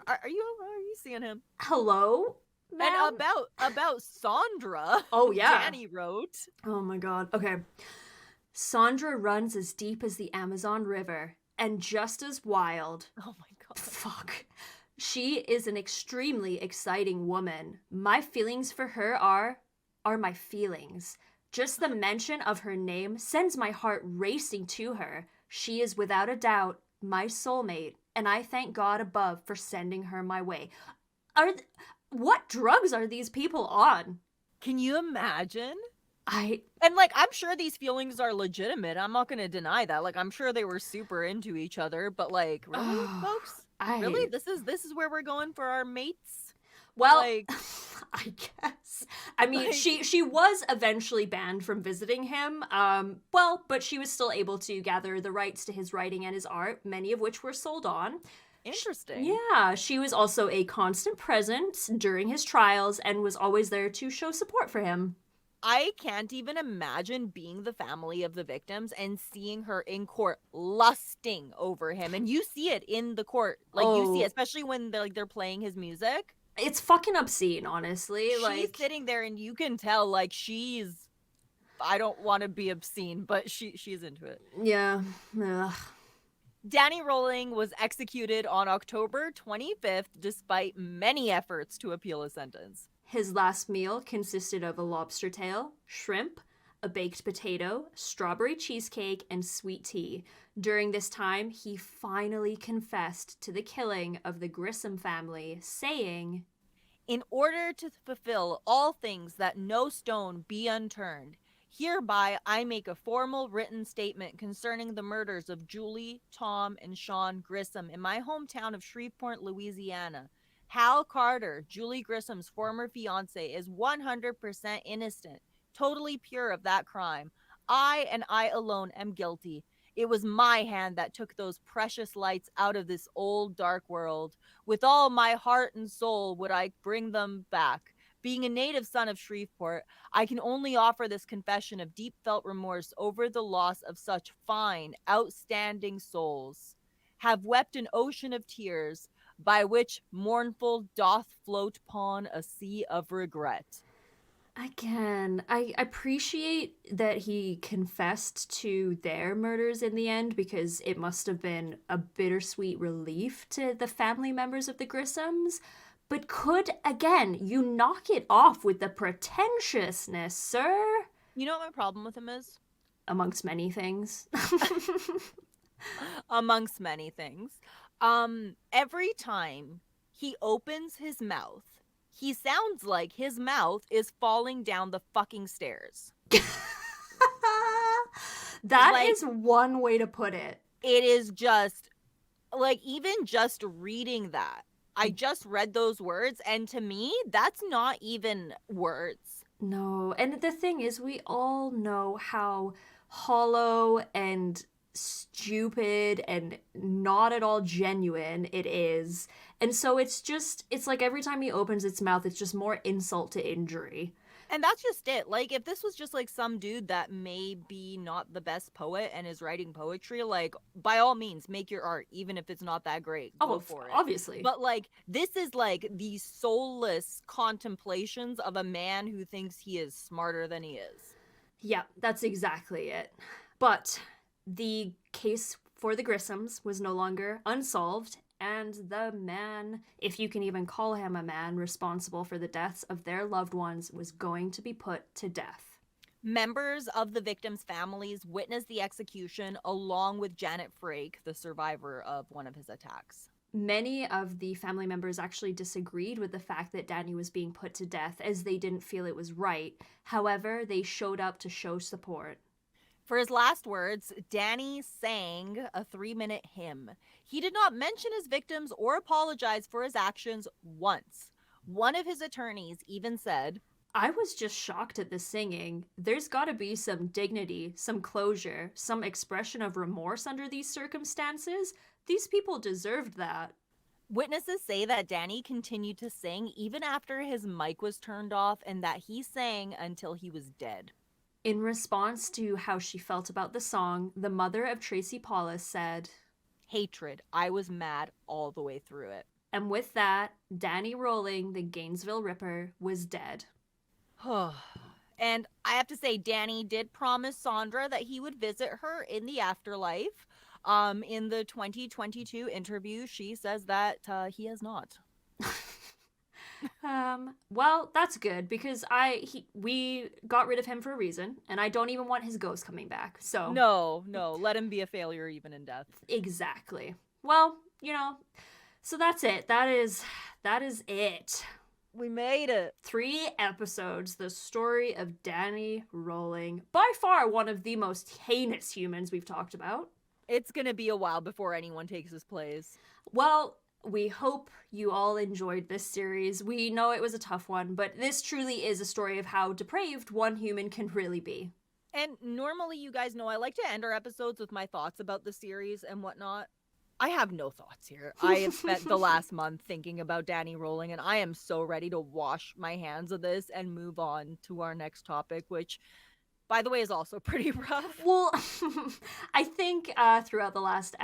are you seeing him? Hello, ma'am? And about Sandra. Oh yeah, Danny wrote. Oh my god. Okay. Sandra runs as deep as the Amazon River, and just as wild. Oh my god. Fuck. She is an extremely exciting woman. My feelings for her are my feelings. Just the mention of her name sends my heart racing to her. She is without a doubt my soulmate, and I thank God above for sending her my way. What drugs are these people on? Can you imagine? And like, I'm sure these feelings are legitimate. I'm not gonna deny that. Like, I'm sure they were super into each other, but like, really, folks? Really? This is where we're going for our mates? Well, like, I guess. I mean, like, she was eventually banned from visiting him. But she was still able to gather the rights to his writing and his art, many of which were sold on. Interesting. Yeah, she was also a constant presence during his trials and was always there to show support for him. I can't even imagine being the family of the victims and seeing her in court lusting over him. And you see it in the court. Like, you see it, especially when they're playing his music. It's fucking obscene, honestly. She's sitting there and you can tell, like, she's... I don't want to be obscene, but she's into it. Yeah. Ugh. Danny Rolling was executed on October 25th, despite many efforts to appeal his sentence. His last meal consisted of a lobster tail, shrimp, a baked potato, strawberry cheesecake, and sweet tea. During this time, he finally confessed to the killing of the Grissom family, saying, "In order to fulfill all things that no stone be unturned, hereby I make a formal written statement concerning the murders of Julie, Tom, and Sean Grissom in my hometown of Shreveport, Louisiana. Hal Carter, Julie Grissom's former fiance, is 100% innocent, totally pure of that crime. I and I alone am guilty. It was my hand that took those precious lights out of this old dark world. With all my heart and soul would I bring them back. Being a native son of Shreveport, I can only offer this confession of deep felt remorse over the loss of such fine, outstanding souls. Have wept an ocean of tears, by which mournful doth float upon a sea of regret." Again, I appreciate that he confessed to their murders in the end, because it must have been a bittersweet relief to the family members of the Grissoms. But could, again, you knock it off with the pretentiousness, sir? You know what my problem with him is? Amongst many things. Amongst many things. Every time he opens his mouth, he sounds like his mouth is falling down the fucking stairs. That is one way to put it. It is just, like, even just reading that, I just read those words, and to me, that's not even words. No, and the thing is, we all know how hollow and stupid and not at all genuine it is. And so it's like every time he opens its mouth, it's just more insult to injury. And that's just it. Like, if this was just like some dude that may be not the best poet and is writing poetry, like, by all means, make your art, even if it's not that great. Go for it. Obviously. But like, this is like the soulless contemplations of a man who thinks he is smarter than he is. Yeah, that's exactly it. But the case for the Grissoms was no longer unsolved, and the man, if you can even call him a man, responsible for the deaths of their loved ones was going to be put to death. Members of the victims' families witnessed the execution along with Janet Frake, the survivor of one of his attacks. Many of the family members actually disagreed with the fact that Danny was being put to death, as they didn't feel it was right. However, they showed up to show support. For his last words, Danny sang a 3-minute hymn. He did not mention his victims or apologize for his actions once. One of his attorneys even said, I was just shocked at the singing. There's gotta be some dignity, some closure, some expression of remorse under these circumstances. These people deserved that. Witnesses say that Danny continued to sing even after his mic was turned off and that he sang until he was dead. In response to how she felt about the song, the mother of Tracy Paulus said, Hatred. I was mad all the way through it. and with that, Danny Rolling, the Gainesville Ripper, was dead. And I have to say, Danny did promise Sandra that he would visit her in the afterlife. In the 2022 interview, she says that he has not. Well, that's good because we got rid of him for a reason, and I don't even want his ghost coming back. So No, let him be a failure even in death. Exactly. Well, so that's it. That is it. We made it. 3 episodes, the story of Danny Rolling. By far one of the most heinous humans we've talked about. It's gonna be a while before anyone takes his place. Well, we hope you all enjoyed this series. We know it was a tough one, but this truly is a story of how depraved one human can really be. And normally, you guys know I like to end our episodes with my thoughts about the series and whatnot. I have no thoughts here. I have spent the last month thinking about Danny Rolling, and I am so ready to wash my hands of this and move on to our next topic, which, by the way, is also pretty rough. Well, I think throughout the last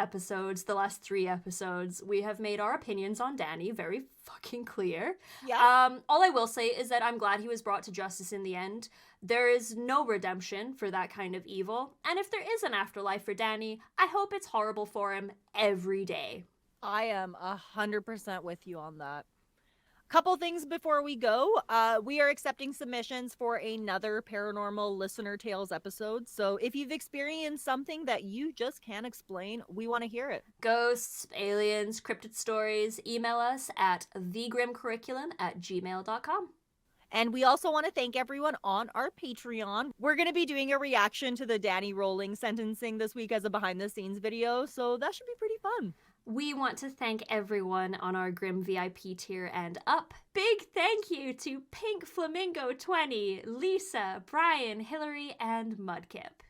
3 episodes, we have made our opinions on Danny very fucking clear. Yeah. All I will say is that I'm glad he was brought to justice in the end. There is no redemption for that kind of evil. And if there is an afterlife for Danny, I hope it's horrible for him every day. I am 100% with you on that. Couple things before we go. We are accepting submissions for another Paranormal Listener Tales episode. So if you've experienced something that you just can't explain, we want to hear it. Ghosts, aliens, cryptid stories, email us at thegrimcurriculum@gmail.com. And we also want to thank everyone on our Patreon. We're going to be doing a reaction to the Danny Rolling sentencing this week as a behind-the-scenes video, so that should be pretty fun. We want to thank everyone on our Grim VIP tier and up. Big thank you to Pink Flamingo 20, Lisa, Brian, Hillary, and Mudkip.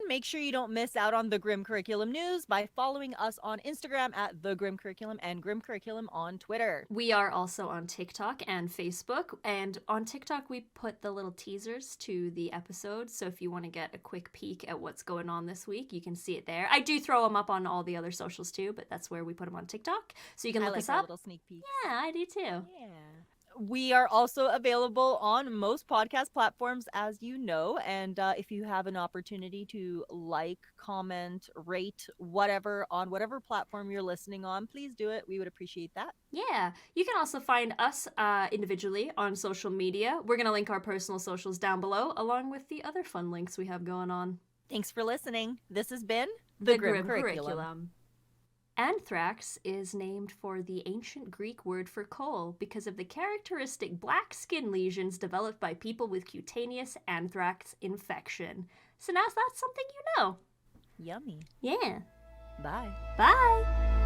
Make sure you don't miss out on the Grim Curriculum news by following us on Instagram at The Grim Curriculum and Grim Curriculum on Twitter. We are also on TikTok and Facebook, and on TikTok we put the little teasers to the episodes, so if you want to get a quick peek at what's going on this week, you can see it there. I do throw them up on all the other socials too, but that's where we put them on TikTok, so you can look us up. Little sneak peek. Yeah, I do too. Yeah. We are also available on most podcast platforms, as you know, and if you have an opportunity to like, comment, rate, whatever, on whatever platform you're listening on, please do it. We would appreciate that. Yeah, you can also find us individually on social media. We're going to link our personal socials down below, along with the other fun links we have going on. Thanks for listening. This has been The Grim Curriculum. Anthrax is named for the ancient Greek word for coal because of the characteristic black skin lesions developed by people with cutaneous anthrax infection. So now that's something you know. Yummy. Yeah. Bye. Bye.